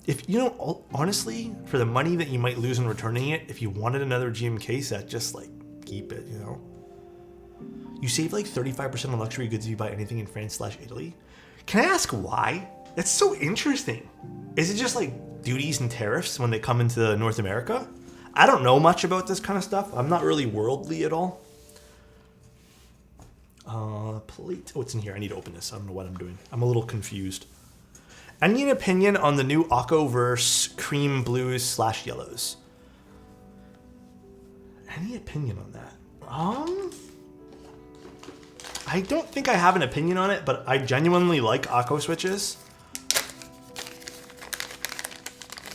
A: If you know, honestly, for the money that you might lose in returning it, if you wanted another GMK set, just like keep it, you know. You save like 35% on luxury goods if you buy anything in France/Italy. Can I ask why? That's so interesting. Is it just like duties and tariffs when they come into North America? I don't know much about this kind of stuff. I'm not really worldly at all. Plate. Oh, it's in here. I need to open this. I don't know what I'm doing. I'm a little confused. I need an opinion on the new Aquaverse cream blues / yellows. Any opinion on that? I don't think I have an opinion on it, but I genuinely like Aqua switches.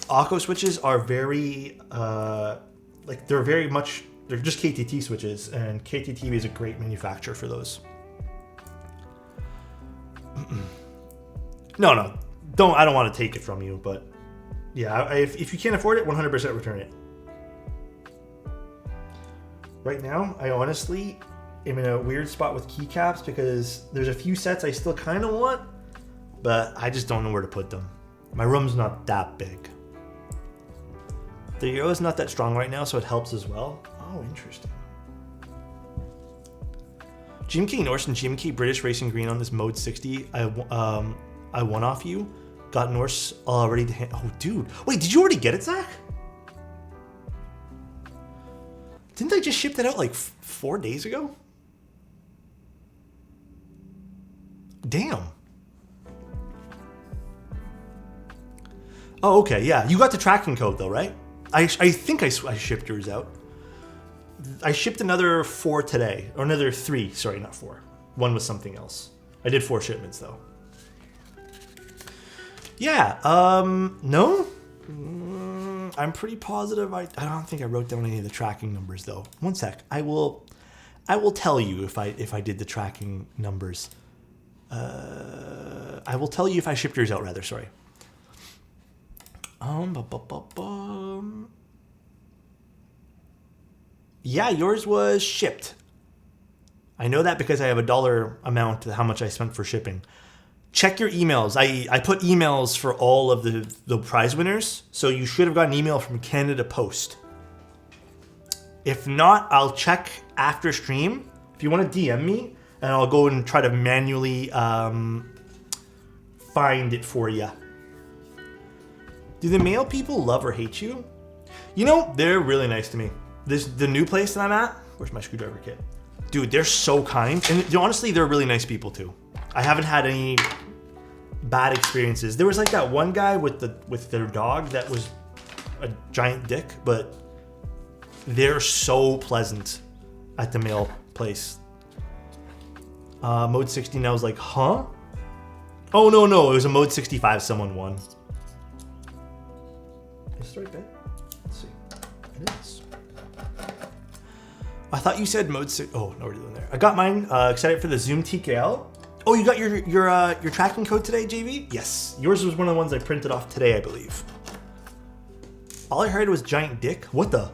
A: Aqua switches are very, like they're just KTT switches, and KTT is a great manufacturer for those. No, I don't want to take it from you, but yeah, if you can't afford it, 100% return it. Right now, I honestly am in a weird spot with keycaps because there's a few sets I still kind of want, but I just don't know where to put them. My room's not that big. The euro is not that strong right now, so it helps as well. Oh, interesting. GMK Norse and GMK British Racing Green on this Mode 60. I won off you. Got Norse already to hand. Oh, dude. Wait, did you already get it, Zach? Didn't I just ship that out like 4 days ago? Damn. Oh, okay, yeah. You got the tracking code though, right? I think I shipped yours out. I shipped another 4 today. Or another 3. Sorry, not 4. One was something else. I did 4 shipments though. Yeah, no? I'm pretty positive. I don't think I wrote down any of the tracking numbers though. One sec. I will tell you if I did the tracking numbers. I will tell you if I shipped yours out rather, sorry. Yeah, yours was shipped. I know that because I have a dollar amount to how much I spent for shipping. Check your emails. I put emails for all of the prize winners, so you should have got an email from Canada Post If not, I'll check after stream. If you want to DM me, and I'll go and try to manually find it for you. Do the mail people love or hate you? You know, they're really nice to me. The new place that I'm at, where's my screwdriver kit? Dude, they're so kind. And honestly, they're really nice people too. I haven't had any bad experiences. There was like that one guy with their dog that was a giant dick, but they're so pleasant at the mail place. Mode 16, I was like, huh? Oh, no, it was a mode 65 someone won. Is it right there? Let's see. It is. I thought you said mode 6. Oh, no, we're doing there. I got mine. Excited for the Zoom TKL. Oh, you got your tracking code today, JV? Yes. Yours was one of the ones I printed off today, I believe. All I heard was giant dick. What the?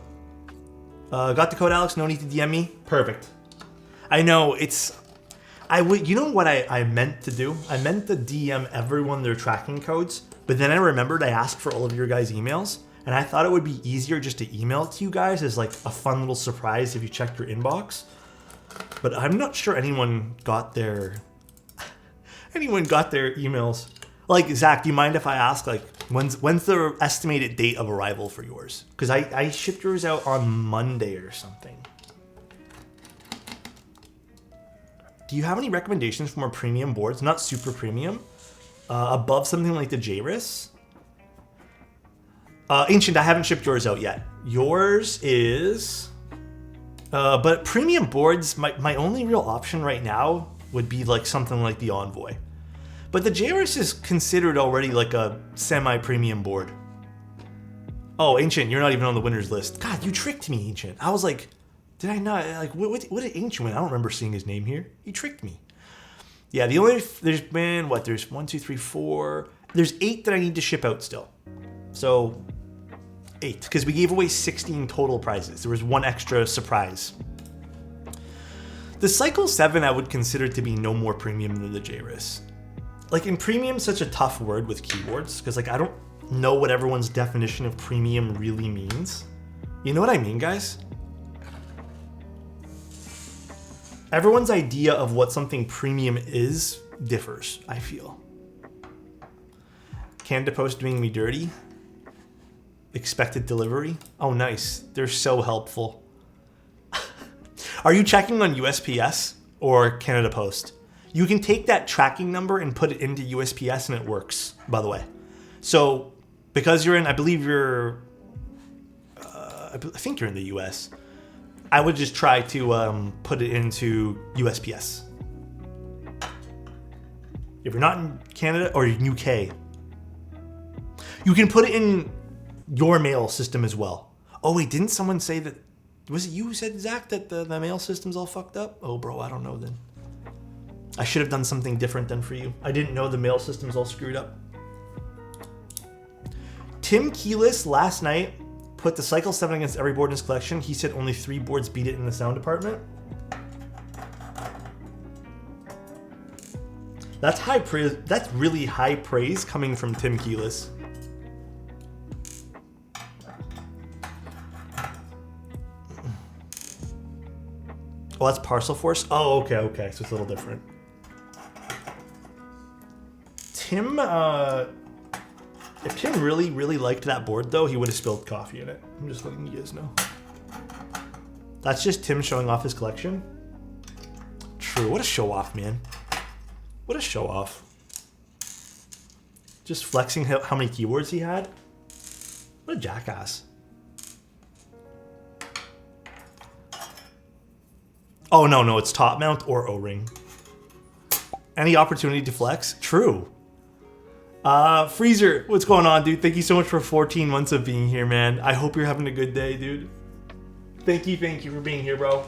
A: Got the code, Alex. No need to DM me. Perfect. I know it's. You know what I meant to do? I meant to DM everyone their tracking codes, but then I remembered I asked for all of your guys' emails, and I thought it would be easier just to email it to you guys as like a fun little surprise if you checked your inbox. But I'm not sure anyone got their emails. Like, Zach, do you mind if I ask, like, when's the estimated date of arrival for yours? Because I shipped yours out on Monday or something. Do you have any recommendations for more premium boards? Not super premium. Above something like the JRIS? Ancient, I haven't shipped yours out yet. Yours is... but premium boards, my only real option right now would be like something like the Envoy. But the JRIS is considered already like a semi-premium board. Oh, Ancient, you're not even on the winners list. God, you tricked me, Ancient. I was like... Did I not? Like, what did Ancient win? I don't remember seeing his name here. He tricked me. Yeah, there's been, what, there's 1, 2, 3, 4. There's 8 that I need to ship out still. So, 8. Because we gave away 16 total prizes. There was one extra surprise. The Cycle 7 I would consider to be no more premium than the JRIS. Like, in premium, such a tough word with keyboards. Because, like, I don't know what everyone's definition of premium really means. You know what I mean, guys? Everyone's idea of what something premium is differs, I feel. Canada Post doing me dirty. Expected delivery. Oh, nice. They're so helpful. Are you checking on USPS or Canada Post? You can take that tracking number and put it into USPS and it works, by the way. So, because you're in, I believe you're, I think you're in the US. I would just try to put it into USPS. If you're not in Canada or UK, you can put it in your mail system as well. Oh wait, didn't someone say that? Was it you who said, Zach, that the mail system's all fucked up? Oh bro, I don't know then. I should have done something different then for you. I didn't know the mail system's all screwed up. Tim Keyless last night put the Cycle 7 against every board in his collection. He said only 3 boards beat it in the sound department. That's high praise. That's really high praise coming from Tim Keyless. Oh, that's Parcel Force? Oh, okay. So it's a little different. Tim, if Tim really, really liked that board, though, he would have spilled coffee in it. I'm just letting you guys know. That's just Tim showing off his collection. True. What a show off, man. What a show off. Just flexing how many keyboards he had. What a jackass. Oh, no, it's top mount or O-ring. Any opportunity to flex? True. Freezer, what's going on, dude? Thank you so much for 14 months of being here, man. I hope you're having a good day, dude. Thank you for being here, bro.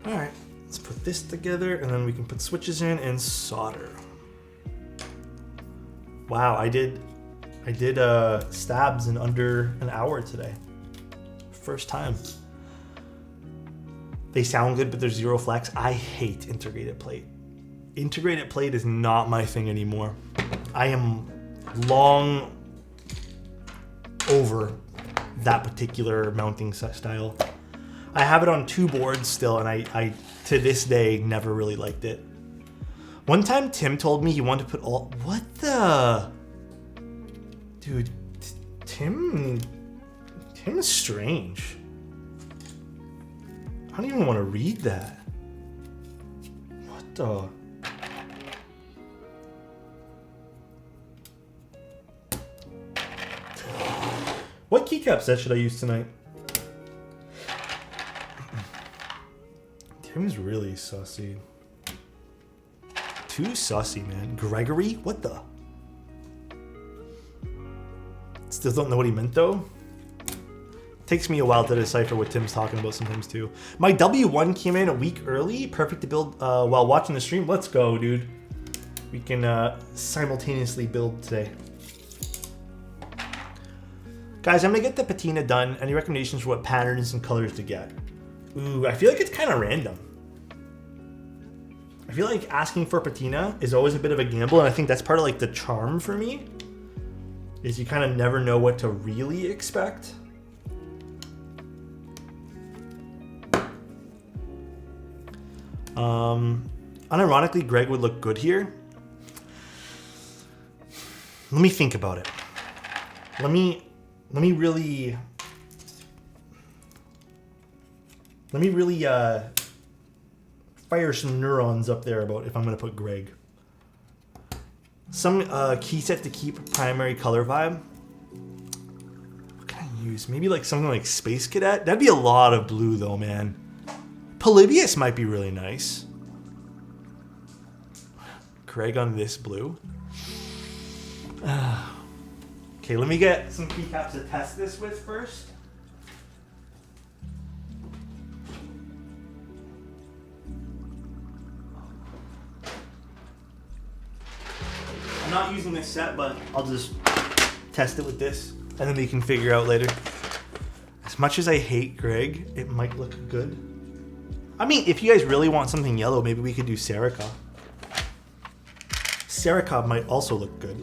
A: All right, let's put this together, and then we can put switches in and solder. Wow, I did stabs in under an hour today. First time. They sound good, but there's zero flex. I hate integrated plate. Integrated plate is not my thing anymore. I am long over that particular mounting style. I have it on 2 boards still, and I to this day never really liked it. One time Tim told me he wanted to put all... What the... Dude, Tim's strange. I don't even want to read that. What the... What keycap set should I use tonight? Tim's really sussy. Too sussy, man. Gregory? What the? Still don't know what he meant, though. Takes me a while to decipher what Tim's talking about sometimes, too. My W1 came in a week early. Perfect to build while watching the stream. Let's go, dude. We can simultaneously build today. Guys, I'm going to get the patina done. Any recommendations for what patterns and colors to get? Ooh, I feel like it's kind of random. I feel like asking for patina is always a bit of a gamble, and I think that's part of like the charm for me, is you kind of never know what to really expect. Unironically, Greg would look good here. Let me think about it. Let me really fire some neurons up there about if I'm gonna put Greg. Some key set to keep primary color vibe. What can I use? Maybe like something like Space Cadet. That'd be a lot of blue though, man. Polybius might be really nice. Greg on this blue. Okay, let me get some keycaps to test this with first. I'm not using this set, but I'll just test it with this, and then we can figure out later. As much as I hate Greg, it might look good. I mean, if you guys really want something yellow, maybe we could do Serica. Serica might also look good.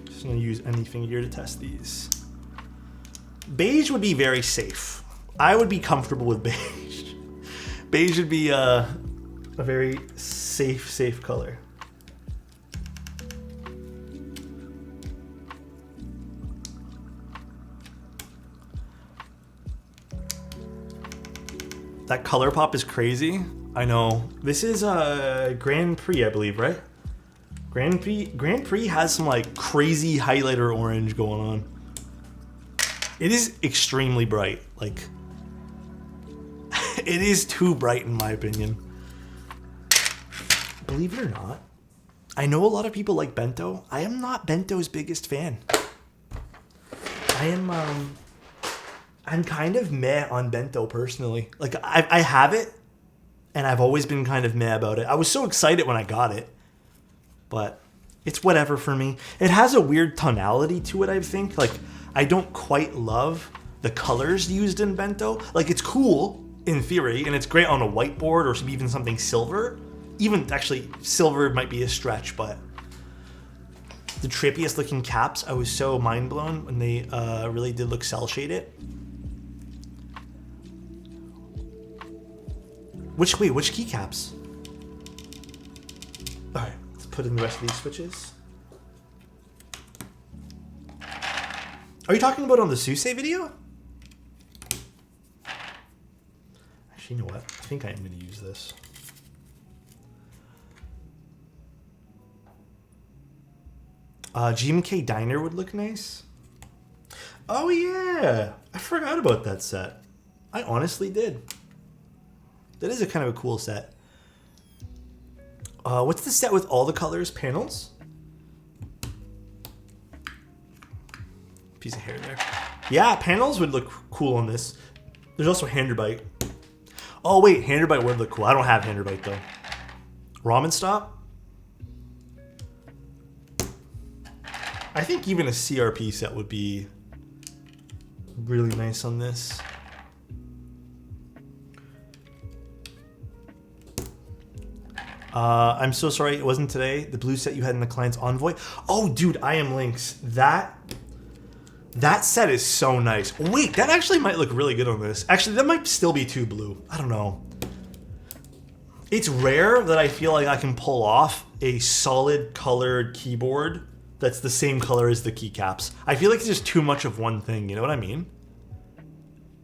A: Just gonna use anything here to test these. Beige would be very safe. I would be comfortable with beige. Beige would be a very safe color. That color pop is crazy. I know. This is Grand Prix, I believe, right? Grand Prix has some like crazy highlighter orange going on. It is extremely bright. Like, it is too bright in my opinion. Believe it or not, I know a lot of people like Bento. I am not Bento's biggest fan. I'm kind of meh on Bento personally. Like, I have it, and I've always been kind of meh about it. I was so excited when I got it, but it's whatever for me. It has a weird tonality to it, I think. Like, I don't quite love the colors used in Bento. Like, it's cool in theory, and it's great on a whiteboard or even something silver. Even, actually, silver might be a stretch, but the trippiest looking caps, I was so mind blown when they really did look cell shaded. Which keycaps? All right, let's put in the rest of these switches. Are you talking about on the Suse video? Actually, you know what? I think I am going to use this. GMK Diner would look nice. Oh yeah, I forgot about that set. I honestly did. That is a kind of a cool set. What's the set with all the colors panels? Piece of hair there. Yeah, panels would look cool on this. There's also Handerbite. Oh wait, Handerbite would look cool. I don't have Handerbite though. Ramen Stop? I think even a CRP set would be really nice on this. I'm so sorry it wasn't today. The blue set you had in the client's Envoy. Oh, dude, I am Lynx. That set is so nice. Wait, that actually might look really good on this. Actually, that might still be too blue. I don't know. It's rare that I feel like I can pull off a solid colored keyboard that's the same color as the keycaps. I feel like it's just too much of one thing, you know what I mean?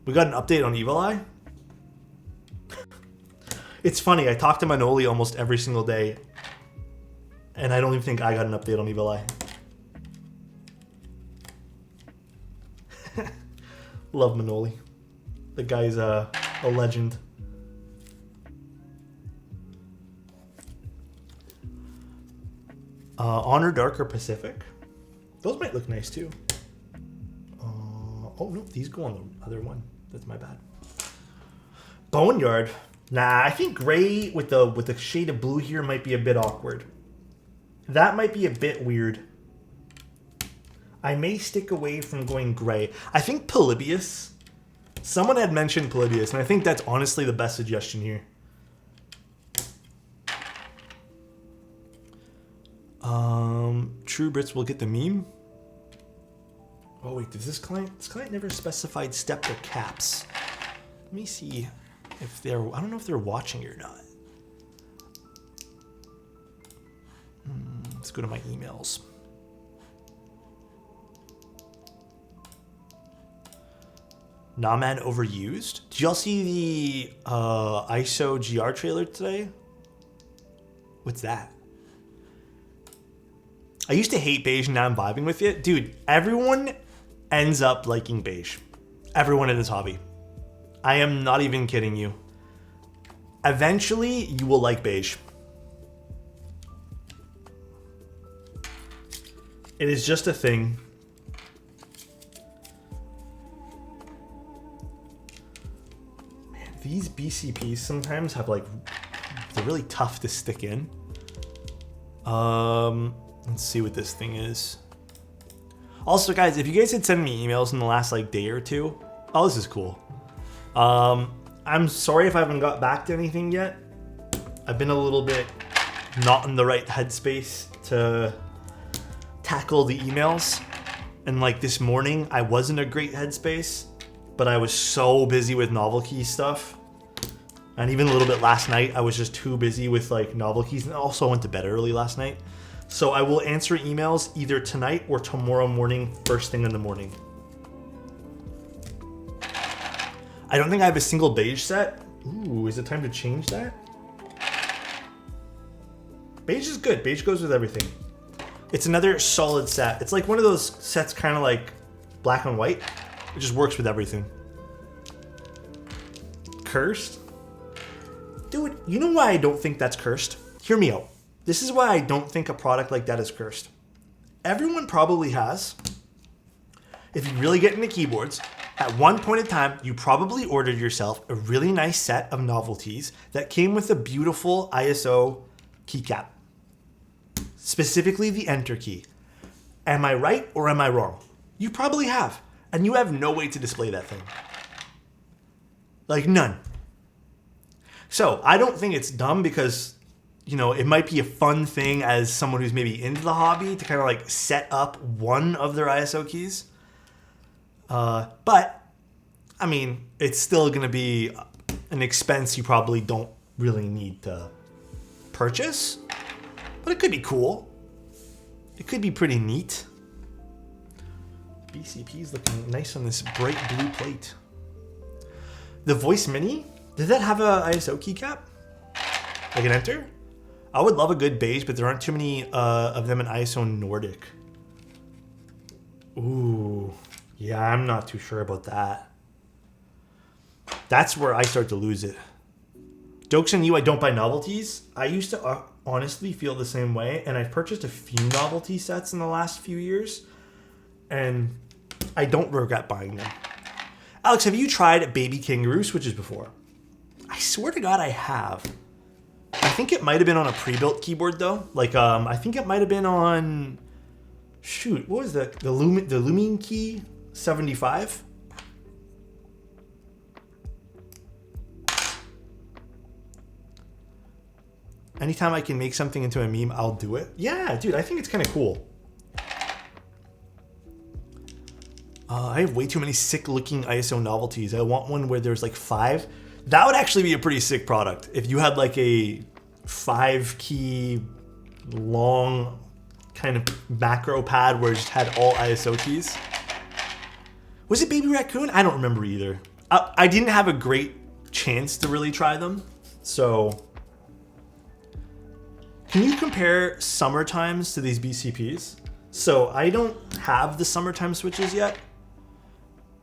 A: We got an update on Evil Eye. It's funny, I talk to Manoli almost every single day, and I don't even think I got an update on Evil Eye. Love Manoli. The guy's a legend. Honor Dark or Pacific? Those might look nice too. Oh no, these go on the other one. That's my bad. Boneyard. Nah, I think gray with the shade of blue here might be a bit awkward. That might be a bit weird. I may stick away from going gray. I think Polybius. Someone had mentioned Polybius, and I think that's honestly the best suggestion here. True Brits will get the meme. Oh wait, does this client never specified step or caps? Let me see if they're, I don't know if they're watching or not. Let's go to my emails. Nah Man overused. Did y'all see the ISO GR trailer today? What's that? I used to hate beige and now I'm vibing with it. Dude, everyone ends up liking beige. Everyone in this hobby. I am not even kidding you. Eventually, you will like beige. It is just a thing. Man, these BCPs sometimes have like, they're really tough to stick in. Let's see what this thing is. Also, guys, if you guys had sent me emails in the last like day or two, oh, this is cool. I'm sorry if I haven't got back to anything yet. I've been a little bit not in the right headspace to tackle the emails. And like this morning, I was in a great headspace, but I was so busy with novel key stuff. And even a little bit last night, I was just too busy with like novel keys. And also I went to bed early last night. So I will answer emails either tonight or tomorrow morning, first thing in the morning. I don't think I have a single beige set. Ooh, is it time to change that? Beige is good. Beige goes with everything. It's another solid set. It's like one of those sets kind of like black and white. It just works with everything. Cursed? Dude, you know why I don't think that's cursed? Hear me out. This is why I don't think a product like that is cursed. Everyone probably has. If you really get into keyboards, at one point in time, you probably ordered yourself a really nice set of novelties that came with a beautiful ISO keycap. Specifically the Enter key. Am I right or am I wrong? You probably have. And you have no way to display that thing. Like none. So I don't think it's dumb because, you know, it might be a fun thing as someone who's maybe into the hobby to kind of like set up one of their ISO keys. But, I mean, it's still going to be an expense you probably don't really need to purchase. But it could be cool. It could be pretty neat. BCP is looking nice on this bright blue plate. The Voice Mini, did that have a ISO keycap? Like an Enter? I would love a good beige, but there aren't too many of them in ISO Nordic. Ooh. Yeah, I'm not too sure about that. That's where I start to lose it. Jokes on you, I don't buy novelties. I used to honestly feel the same way, and I've purchased a few novelty sets in the last few years, and I don't regret buying them. Alex, have you tried Baby Kangaroo switches before? I swear to God I have. I think it might have been on a pre-built keyboard though. Like, I think it might have been on, shoot, what was the Lumine Key 75? Anytime I can make something into a meme, I'll do it. Yeah, dude, I think it's kind of cool. I have way too many sick-looking ISO novelties. I want one where there's like 5. That would actually be a pretty sick product. If you had like a 5-key long kind of macro pad where it just had all ISO keys. Was it Baby Raccoon? I don't remember either. I didn't have a great chance to really try them. So, can you compare summer times to these BCPs? So I don't have the summertime switches yet,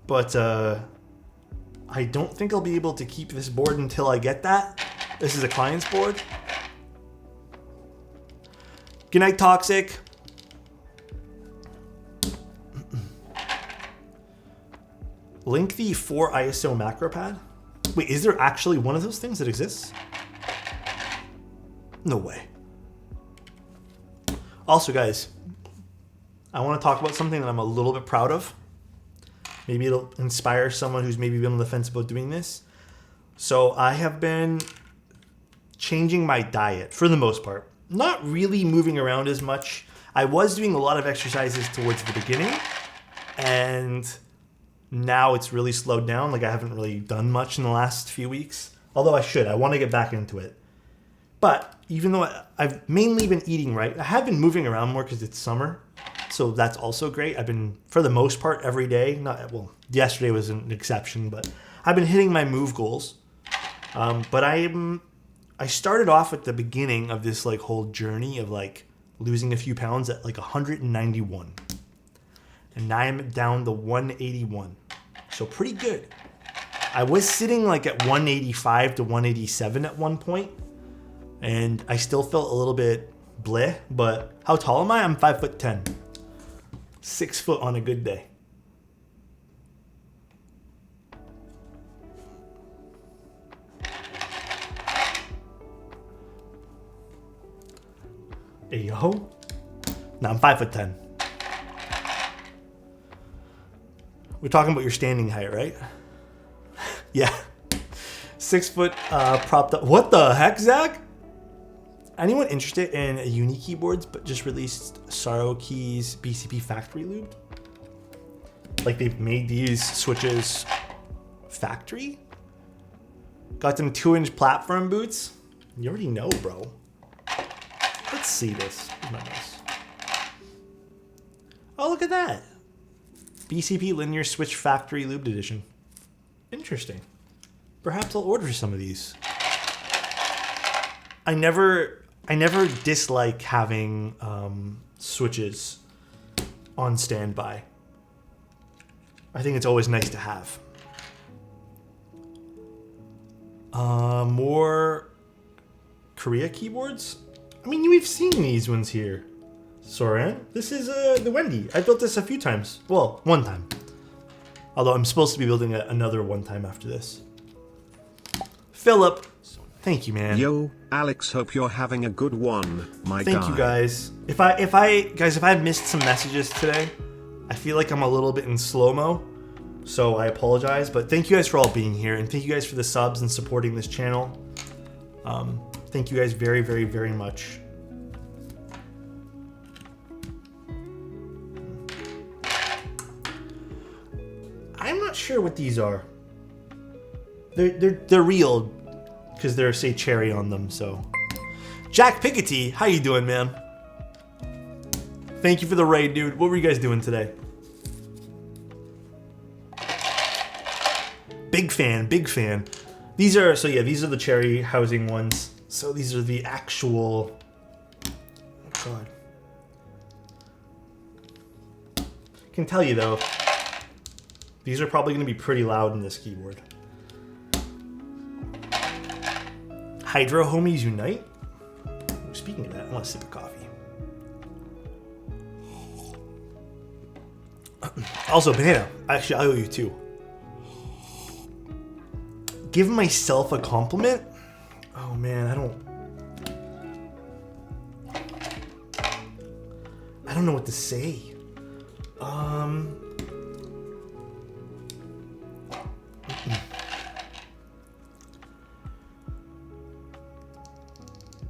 A: but I don't think I'll be able to keep this board until I get that. This is a client's board. Good night, Toxic. Link the 4 ISO macro pad. Wait, is there actually one of those things that exists? No way. Also, guys, I want to talk about something that I'm a little bit proud of. Maybe it'll inspire someone who's maybe been on the fence about doing this. So I have been changing my diet for the most part. Not really moving around as much. I was doing a lot of exercises towards the beginning, and now it's really slowed down. Like I haven't really done much in the last few weeks. Although I should. I want to get back into it. But even though I've mainly been eating right, I have been moving around more because it's summer. So that's also great. I've been, for the most part, every day. Well, yesterday was an exception, but I've been hitting my move goals. But I started off at the beginning of this like whole journey of like losing a few pounds at like 191. And now I'm down to 181. So pretty good. I was sitting like at 185 to 187 at one point, and I still felt a little bit bleh, but how tall am I? I'm 5'10". 6 foot on a good day. Hey yo. No, I'm 5'10". We're talking about your standing height, right? Yeah. 6 foot propped up. What the heck, Zach? Anyone interested in Uni keyboards but just released Sorrow Keys BCP factory lubed? Like they've made these switches factory? Got them 2-inch platform boots? You already know, bro. Let's see this. Where's my mouse? Oh, look at that. BCP Linear Switch Factory Lubed Edition. Interesting. Perhaps I'll order some of these. I never dislike having switches on standby. I think it's always nice to have. More Korea keyboards? I mean, we've seen these ones here. Soren, this is the Wendy. I built this a few times. Well, one time. Although I'm supposed to be building another one time after this. Philip, thank you, man.
B: Yo, Alex, hope you're having a good one, my guy.
A: Thank you, guys. If I missed some messages today, I feel like I'm a little bit in slow-mo, so I apologize. But thank you guys for all being here, and thank you guys for the subs and supporting this channel. Thank you guys very, very, very much. I'm not sure what these are. They're real because they're, say, cherry on them. So, Jack Pickety, how you doing, man? Thank you for the raid, dude. What were you guys doing today? Big fan, big fan. These are these are the cherry housing ones. So these are the actual. Oh God. Can tell you though. These are probably going to be pretty loud in this keyboard. Hydro homies unite. Speaking of that, I want a sip of coffee. Also, banana. Actually, I owe you two. Give myself a compliment? Oh man, I don't know what to say.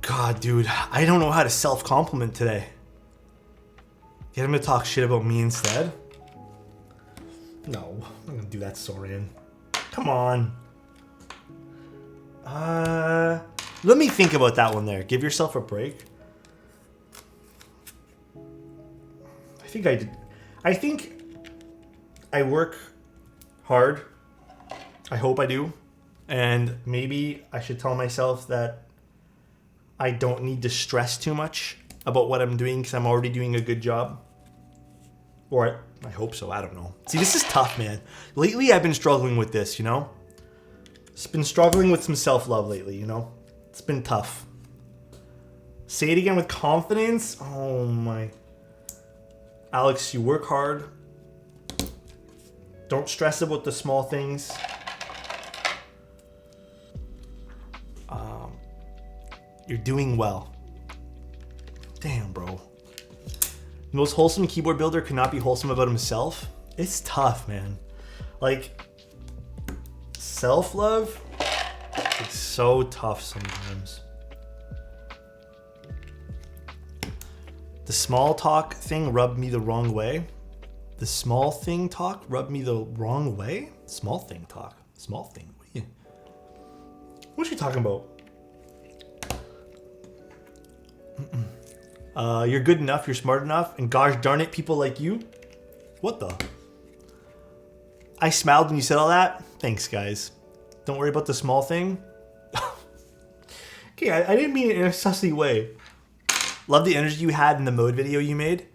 A: God, Ah, dude, I don't know how to self-compliment today. Get him to talk shit about me instead? No, I'm gonna do that, Soren. Come on. Let me think about that one there. Give yourself a break. I think I work hard. I hope I do. And maybe I should tell myself that I don't need to stress too much about what I'm doing because I'm already doing a good job. Or I hope so. I don't know. See, this is tough, man. Lately, I've been struggling with this, you know? Just been struggling with some self-love lately, you know? It's been tough. Say it again with confidence. Oh, my. Alex, you work hard. Don't stress about the small things. You're doing well. Damn, bro. The most wholesome keyboard builder cannot be wholesome about himself. It's tough, man. Like, self-love is so tough sometimes. The small talk thing rubbed me the wrong way. The small thing talk rubbed me the wrong way? Small thing talk. Small thing. What are you talking about? You're good enough, you're smart enough, and gosh darn it, people like you. What the? I smiled when you said all that. Thanks, guys. Don't worry about the small thing. Okay, I didn't mean it in a sussy way. Love the energy you had in the mode video you made.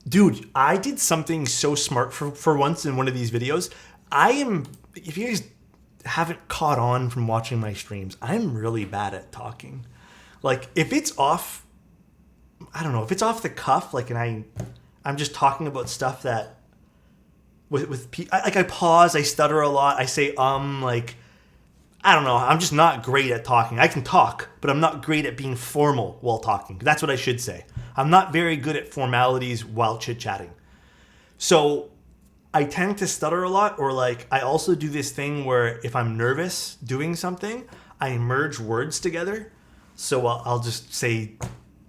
A: Dude, I did something so smart for once in one of these videos. If you guys haven't caught on from watching my streams, I'm really bad at talking. Like, if it's off, I don't know, if it's off the cuff, like, and I'm just talking about stuff that, I pause, I stutter a lot, I say, like, I don't know, I'm just not great at talking. I can talk, but I'm not great at being formal while talking. That's what I should say. I'm not very good at formalities while chit-chatting. So I tend to stutter a lot, or like, I also do this thing where if I'm nervous doing something, I merge words together. So I'll just say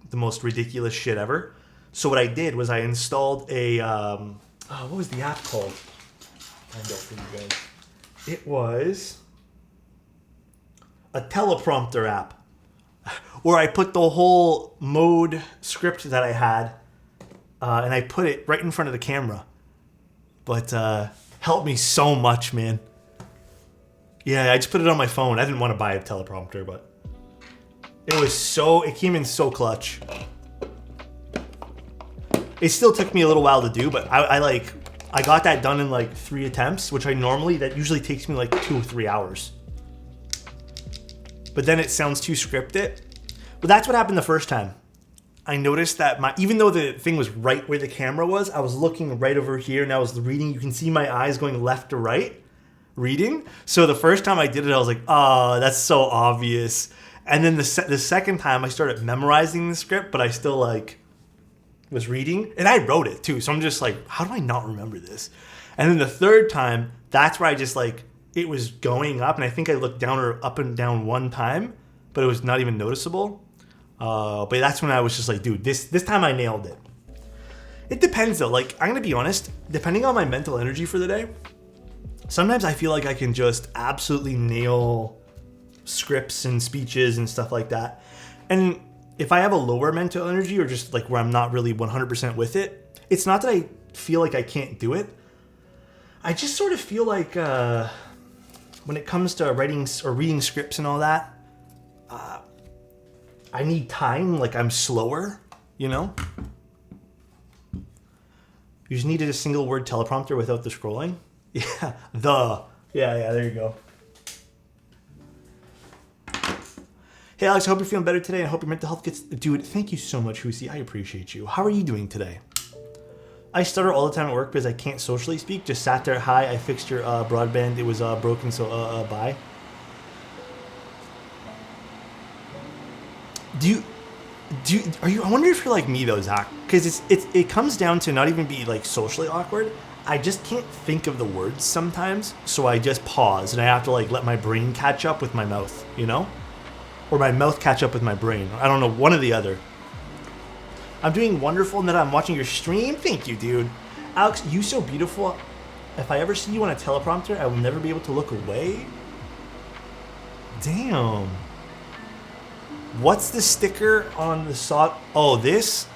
A: the most ridiculous shit ever. So what I did was I installed a, what was the app called? Find out for you guys. It was a teleprompter app where I put the whole mode script that I had and I put it right in front of the camera. But helped me so much, man. Yeah, I just put it on my phone. I didn't want to buy a teleprompter, but it came in so clutch. It still took me a little while to do, but I got that done in like 3 attempts, which that usually takes me like 2 or 3 hours. But then it sounds too scripted. But that's what happened the first time. I noticed that even though the thing was right where the camera was, I was looking right over here and I was reading. You can see my eyes going left to right, reading. So the first time I did it, I was like, oh, that's so obvious. And then the second time I started memorizing the script, but I still like was reading, and I wrote it too. So I'm just like, how do I not remember this? And then the third time, that's where I just like, it was going up, and I think I looked down or up and down one time, but it was not even noticeable. But that's when I was just like, dude, this time I nailed it. It depends though. Like, I'm gonna be honest, depending on my mental energy for the day, sometimes I feel like I can just absolutely nail scripts and speeches and stuff like that. And if I have a lower mental energy or just like where I'm not really 100% with it, it's not that I feel like I can't do it. I just sort of feel like when it comes to writing or reading scripts and all that, I need time. Like, I'm slower, you know? You just needed a single word teleprompter without the scrolling. Yeah, yeah, there you go. Hey Alex, I hope you're feeling better today and I hope your mental health gets... Dude, thank you so much, Husi. I appreciate you. How are you doing today? I stutter all the time at work because I can't socially speak. Just sat there, hi, I fixed your broadband. It was broken, so bye. I wonder if you're like me though, Zach, because it comes down to not even be like socially awkward. I just can't think of the words sometimes, so I just pause and I have to like let my brain catch up with my mouth, you know? or my mouth catch up with my brain. I don't know, one or the other. I'm doing wonderful, and that I'm watching your stream. Thank you, dude. Alex, you so beautiful. If I ever see you on a teleprompter, I will never be able to look away. Damn. What's the sticker on the sock? Oh, this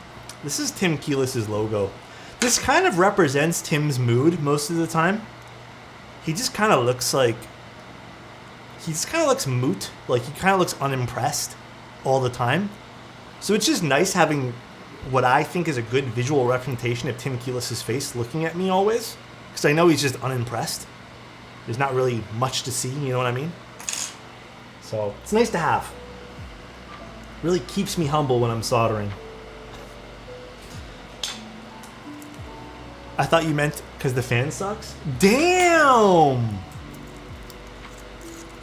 A: is Tim Keelis's logo. This kind of represents Tim's mood most of the time. He just kind of looks like, he just kind of looks moot. Like, he kind of looks unimpressed all the time. So it's just nice having what I think is a good visual representation of Tim Keelis's face looking at me always. Because I know he's just unimpressed. There's not really much to see, you know what I mean? So it's nice to have. Really keeps me humble when I'm soldering. I thought you meant because the fan sucks? Damn!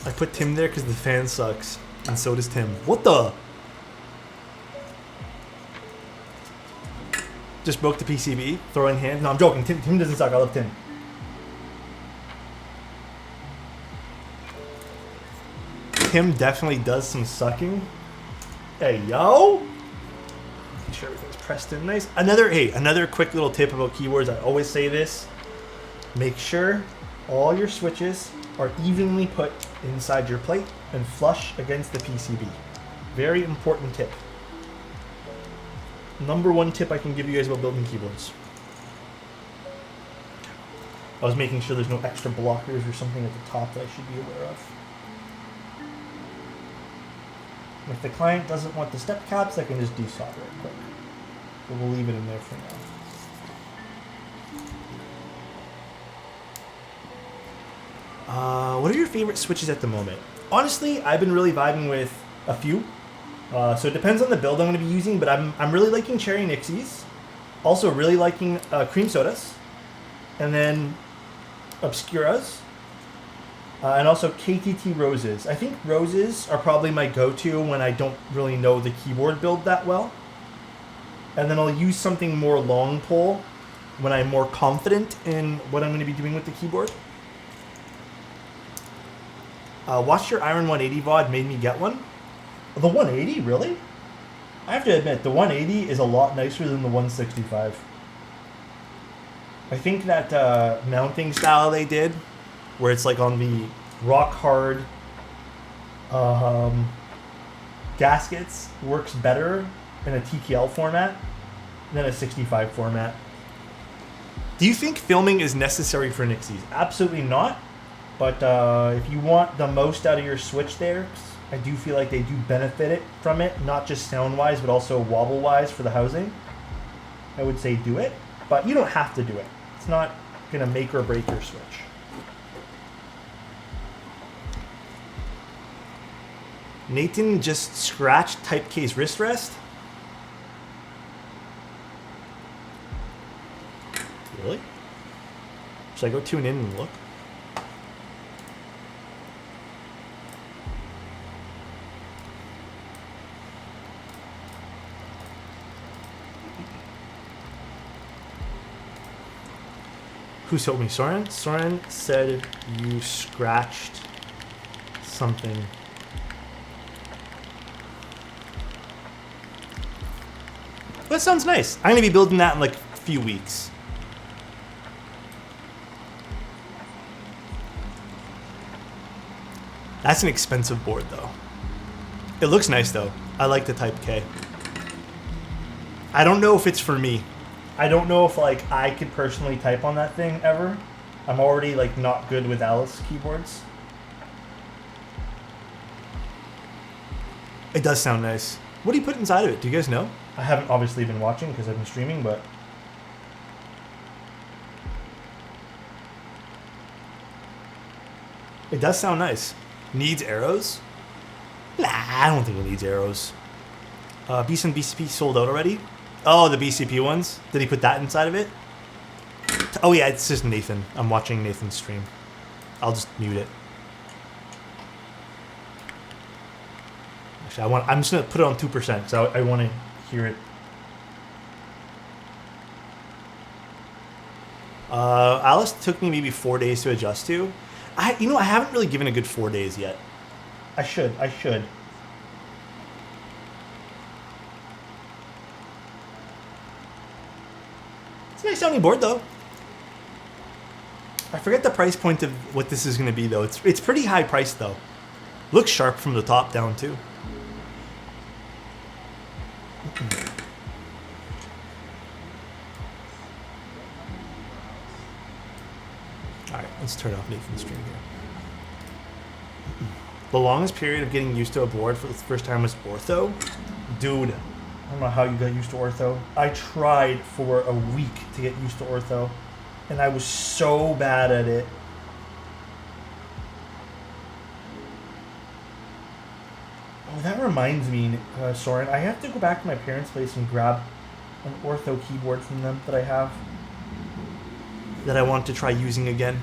A: I put Tim there because the fan sucks. And so does Tim. What the? Just broke the PCB, throwing hands. No, I'm joking. Tim doesn't suck. I love Tim. Tim definitely does some sucking. Hey, yo! Make sure everything's pressed in nice. Another quick little tip about keyboards. I always say this. Make sure all your switches are evenly put inside your plate and flush against the PCB. Very important tip. Number one tip I can give you guys about building keyboards. I was making sure there's no extra blockers or something at the top that I should be aware of. If the client doesn't want the step caps, I can just desolder it quick. But we'll leave it in there for now. What are your favorite switches at the moment? Honestly, I've been really vibing with a few. So it depends on the build I'm going to be using, but I'm really liking Cherry Nixies. Also really liking Cream Sodas. And then Obscuras. And also KTT Roses. I think Roses are probably my go-to when I don't really know the keyboard build that well. And then I'll use something more long pull when I'm more confident in what I'm going to be doing with the keyboard. Watch Your Iron 180 VOD made me get one. The 180, really? I have to admit, the 180 is a lot nicer than the 165. I think that mounting style they did, where it's like on the rock hard gaskets, works better in a TKL format than a 65 format. Do you think filming is necessary for Nixies? Absolutely not. But if you want the most out of your switch there, I do feel like they do benefit it from it, not just sound-wise, but also wobble-wise for the housing. I would say do it, but you don't have to do it. It's not going to make or break your switch. Nathan just scratched type case wrist rest? Really? Should I go tune in and look? Who told me? Soren? Soren said you scratched something. That sounds nice. I'm going to be building that in like a few weeks. That's an expensive board though. It looks nice though. I like the Type K. I don't know if it's for me. I don't know if like I could personally type on that thing ever. I'm already like not good with Alice keyboards. It does sound nice. What do you put inside of it? Do you guys know? I haven't obviously been watching because I've been streaming, but it does sound nice. Needs arrows? Nah, I don't think it needs arrows. Beast and BCP sold out already? Oh, the BCP ones? Did he put that inside of it? Oh yeah, it's just Nathan. I'm watching Nathan's stream. I'll just mute it. Actually, I'm just gonna put it on 2% because I want to hear it. Alice took me maybe 4 days to adjust to. I haven't really given a good 4 days yet. I should. sounding board though. I forget the price point of what this is going to be though. It's pretty high priced though. Looks sharp from the top down too. Alright, let's turn off Nathan's stream here. The longest period of getting used to a board for the first time was ortho. Dude, I don't know how you got used to ortho. I tried for a week to get used to ortho, and I was so bad at it. Oh, that reminds me, Soren, I have to go back to my parents' place and grab an ortho keyboard from them that I have that I want to try using again.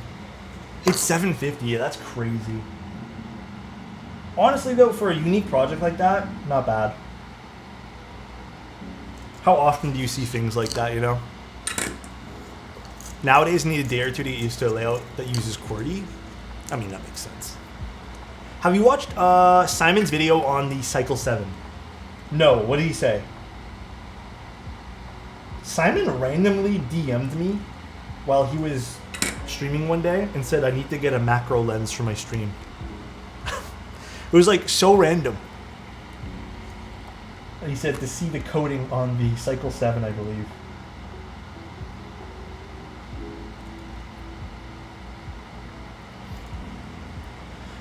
A: It's $750. Yeah, that's crazy. Honestly, though, for a unique project like that, not bad. How often do you see things like that, you know? Nowadays, you need a day or two to get used to a layout that uses QWERTY. I mean, that makes sense. Have you watched Simon's video on the Cycle 7? No, what did he say? Simon randomly DM'd me while he was streaming one day and said, I need to get a macro lens for my stream. It was like so random. And he said to see the coating on the Cycle 7, I believe.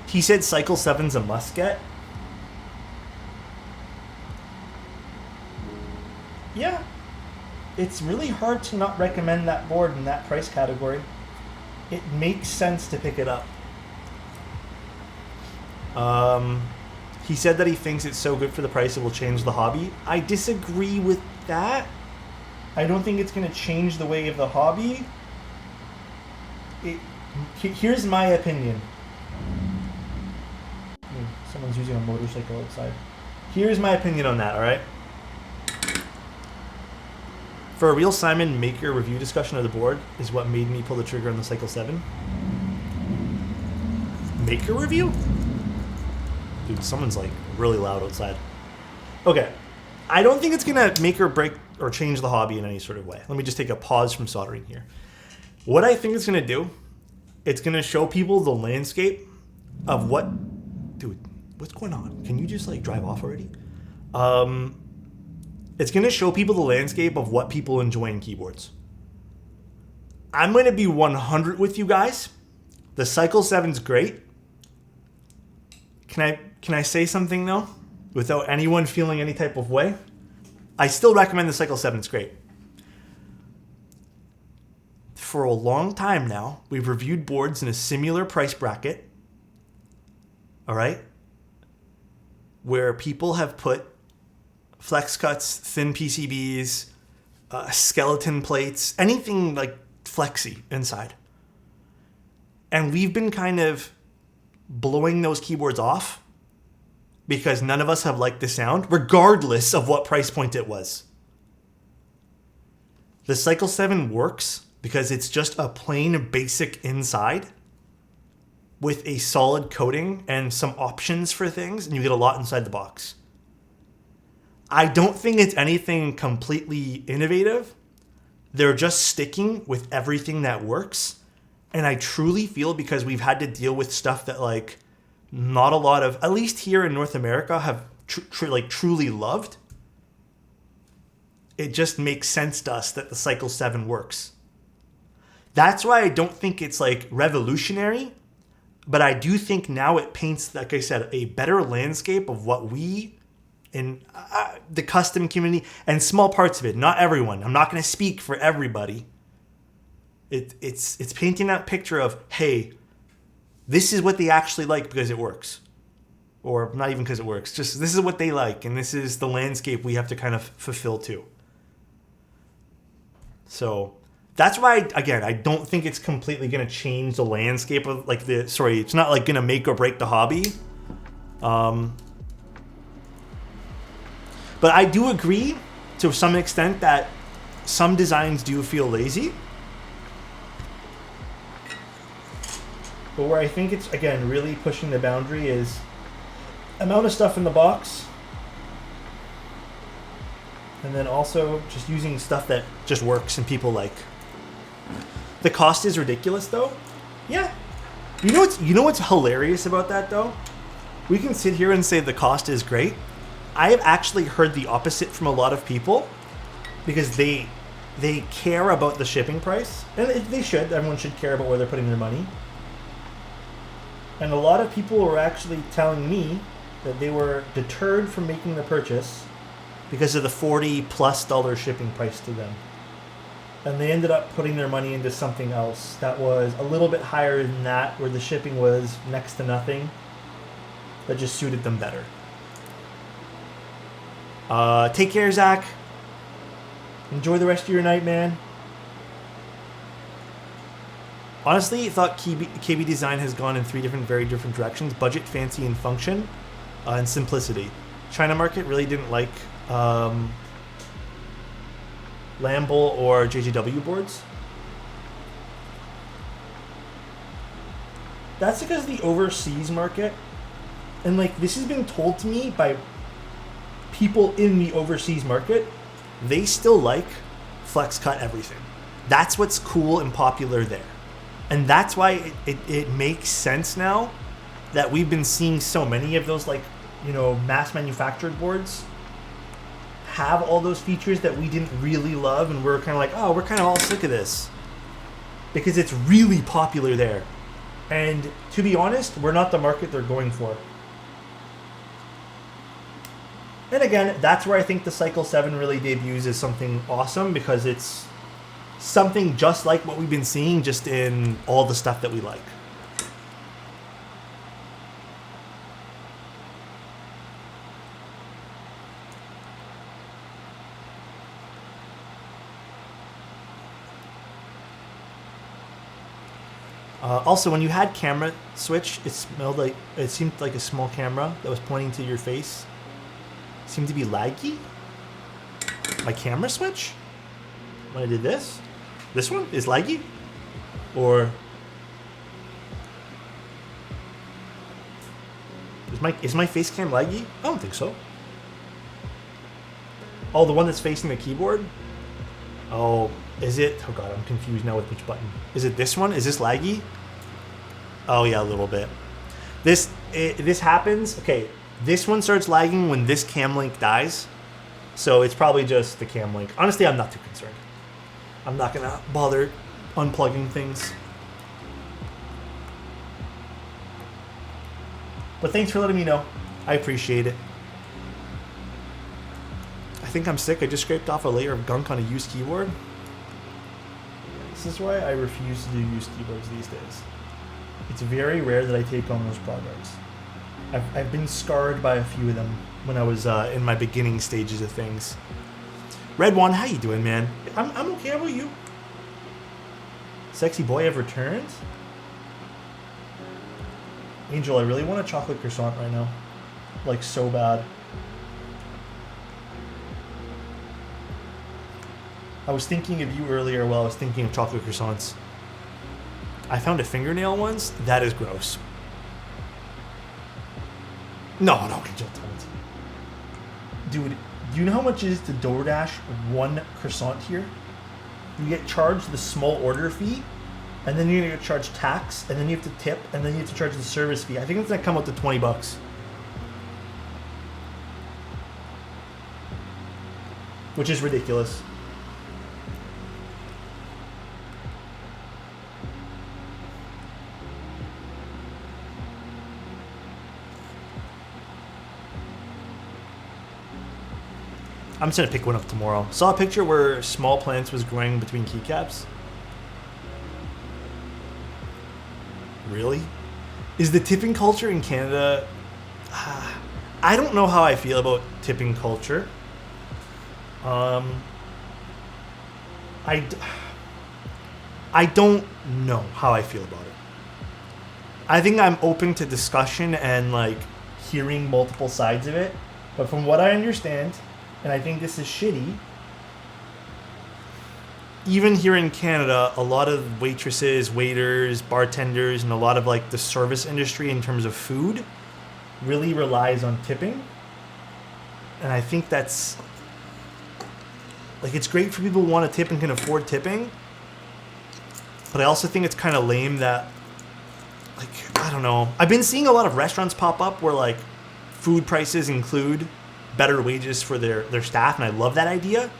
A: He said Cycle 7's a must get. Yeah. It's really hard to not recommend that board in that price category. It makes sense to pick it up. He said that he thinks it's so good for the price it will change the hobby. I disagree with that. I don't think it's going to change the way of the hobby. Here's my opinion. Someone's using a motorcycle outside. Here's my opinion on that, alright? For a real Simon maker review discussion of the board is what made me pull the trigger on the Cycle 7. Maker review? Dude, someone's like really loud outside. Okay. I don't think it's going to make or break or change the hobby in any sort of way. Let me just take a pause from soldering here. What I think it's going to do, it's going to show people the landscape of what... Dude, what's going on? Can you just like drive off already? It's going to show people the landscape of what people enjoy in keyboards. I'm going to be 100 with you guys. The Cycle 7's great. Can I say something though? Without anyone feeling any type of way? I still recommend the Cycle 7. It's great. For a long time now, we've reviewed boards in a similar price bracket. All right? Where people have put flex cuts, thin PCBs, skeleton plates, anything like flexy inside. And we've been kind of blowing those keyboards off because none of us have liked the sound, regardless of what price point it was. The Cycle 7 works because it's just a plain basic inside with a solid coating and some options for things, and you get a lot inside the box. I don't think it's anything completely innovative. They're just sticking with everything that works. And I truly feel because we've had to deal with stuff that like not a lot of, at least here in North America, have truly loved. It just makes sense to us that the Cycle 7 works. That's why I don't think it's like revolutionary, but I do think now it paints, like I said, a better landscape of what we in the custom community and small parts of it, not everyone. I'm not going to speak for everybody. It's painting that picture of, hey, this is what they actually like because it works. Or not even because it works. Just this is what they like, and this is the landscape we have to kind of fulfill too. So that's why, again, I don't think it's completely going to change the landscape of like it's not like going to make or break the hobby. But I do agree to some extent that some designs do feel lazy. But where I think it's, again, really pushing the boundary is amount of stuff in the box. And then also just using stuff that just works and people like. The cost is ridiculous, though. Yeah. You know what's hilarious about that, though? We can sit here and say the cost is great. I have actually heard the opposite from a lot of people because they care about the shipping price, and they should. Everyone should care about where they're putting their money. And a lot of people were actually telling me that they were deterred from making the purchase because of the $40+ shipping price to them. And they ended up putting their money into something else that was a little bit higher than that, where the shipping was next to nothing, that just suited them better. Take care, Zach. Enjoy the rest of your night, man. Honestly, I thought KB Design has gone in very different directions: budget, fancy, and function, and simplicity. China market really didn't like Lamble or JJW boards. That's because the overseas market, and like this has been told to me by people in the overseas market, they still like flex cut everything. That's what's cool and popular there. And that's why it makes sense now that we've been seeing so many of those, like, you know, mass manufactured boards have all those features that we didn't really love, and we're kind of like, oh, we're kind of all sick of this because it's really popular there. And to be honest, we're not the market they're going for. And again, that's where I think the Cycle 7 really debuts as something awesome, because it's something just like what we've been seeing, just in all the stuff that we like. Also, when you had camera switch, it seemed like a small camera that was pointing to your face. It seemed to be laggy. My camera switch? When I did this? This one is laggy? Or is my face cam laggy? I don't think so. Oh, the one that's facing the keyboard? Oh, is it? Oh god, I'm confused now with which button. Is it this one? Is this laggy? Oh yeah, a little bit. This happens. Okay, this one starts lagging when this cam link dies. So it's probably just the cam link. Honestly, I'm not too concerned. I'm not gonna bother unplugging things. But thanks for letting me know. I appreciate it. I think I'm sick. I just scraped off a layer of gunk on a used keyboard. This is why I refuse to do used keyboards these days. It's very rare that I take on those projects. I've been scarred by a few of them when I was in my beginning stages of things. Red One, how you doing, man? I'm okay. How about you? Sexy boy have returned? Angel, I really want a chocolate croissant right now. Like, so bad. I was thinking of you earlier while I was thinking of chocolate croissants. I found a fingernail once. That is gross. No, Angel, don't. Dude, do you know how much it is to DoorDash one croissant here? You get charged the small order fee, and then you're gonna get charged tax, and then you have to tip, and then you have to charge the service fee. I think it's gonna come out to $20. Which is ridiculous. I'm just gonna pick one up tomorrow. Saw a picture where small plants was growing between keycaps. Really? Is the tipping culture in Canada... I don't know how I feel about tipping culture. I don't know how I feel about it. I think I'm open to discussion and like hearing multiple sides of it. But from what I understand, and I think this is shitty, even here in Canada, a lot of waitresses, waiters, bartenders, and a lot of like the service industry in terms of food really relies on tipping. And I think that's like, it's great for people who want to tip and can afford tipping. But I also think it's kind of lame that, like, I don't know. I've been seeing a lot of restaurants pop up where, like, food prices include better wages for their staff, and I love that idea.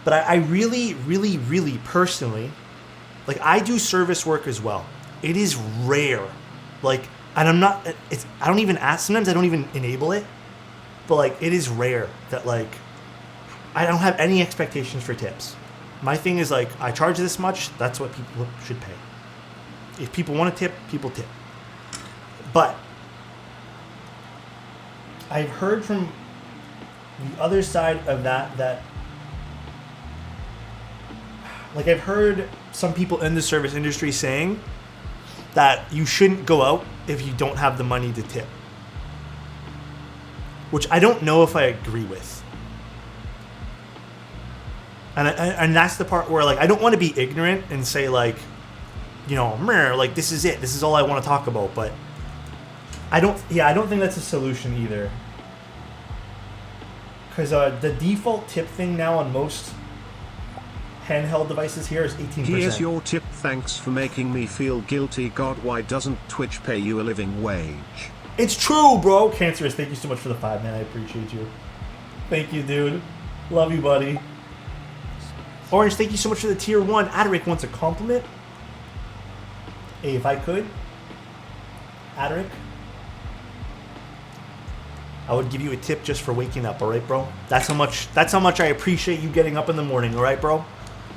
A: But I really, really, really personally, like, I do service work as well. It is rare. Like, and I don't even ask, sometimes I don't even enable it. But, like, it is rare that, like, I don't have any expectations for tips. My thing is, like, I charge this much, that's what people should pay. If people want to tip, people tip. But I've heard from the other side of that, like, I've heard some people in the service industry saying that you shouldn't go out if you don't have the money to tip. Which I don't know if I agree with. And that's the part where, like, I don't want to be ignorant and say, like, you know, like, this is it. This is all I want to talk about. But I don't think that's a solution either. Because the default tip thing now on most handheld devices here is 18%.
B: Here's your tip. Thanks for making me feel guilty. God, why doesn't Twitch pay you a living wage?
A: It's true, bro. Cancerous, thank you so much for the 5, man. I appreciate you. Thank you, dude. Love you, buddy. Orange, thank you so much for the tier 1. Adric wants a compliment. Hey, if I could, Adric, I would give you a tip just for waking up, alright, bro? That's how much I appreciate you getting up in the morning, alright, bro?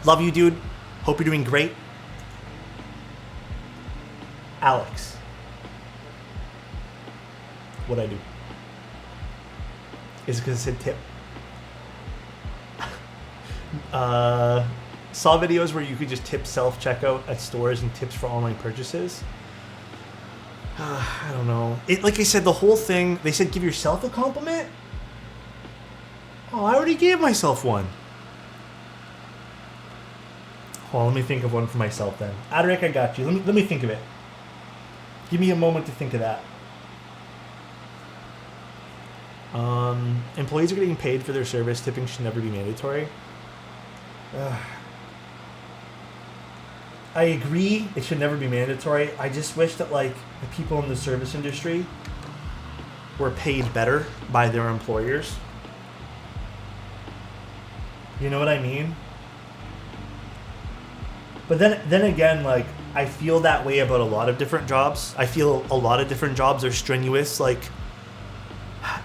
A: Love you, dude. Hope you're doing great. Alex. What'd I do? Is it because it said tip? Saw videos where you could just tip self-checkout at stores and tips for online purchases. I don't know. Like I said, the whole thing, they said give yourself a compliment? Oh, I already gave myself one. Hold on, let me think of one for myself then. Adric, I got you. Let me think of it. Give me a moment to think of that. Employees are getting paid for their service. Tipping should never be mandatory. I agree it should never be mandatory. I just wish that, like, the people in the service industry were paid better by their employers. You know what I mean? But then again, like, I feel that way about a lot of different jobs. I feel a lot of different jobs are strenuous, like,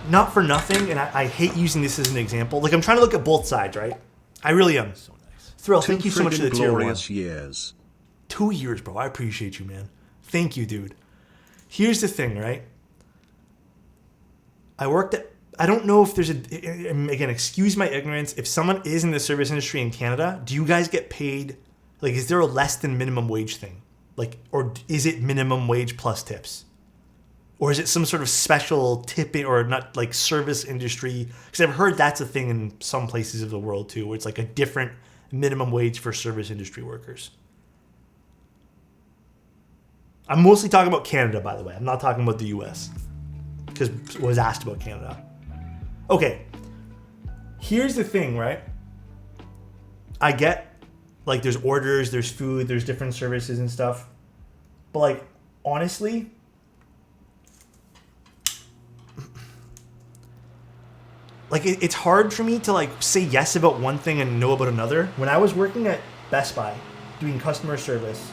A: not for nothing, and I hate using this as an example. Like, I'm trying to look at both sides, right? I really am. So nice. Thrill, thank you so much for the tier 1.
B: Years.
A: 2 years, bro. I appreciate you, man. Thank you, dude. Here's the thing, right? I don't know if there's again, excuse my ignorance. If someone is in the service industry in Canada, do you guys get paid, like, is there a less than minimum wage thing? Like, or is it minimum wage plus tips? Or is it some sort of special tipping or not, like, service industry? Because I've heard that's a thing in some places of the world too, where it's like a different minimum wage for service industry workers. I'm mostly talking about Canada, by the way. I'm not talking about the US. Because I was asked about Canada. Okay. Here's the thing, right? I get, like, there's orders, there's food, there's different services and stuff. But, like, honestly, like, it's hard for me to, like, say yes about one thing and no about another. When I was working at Best Buy doing customer service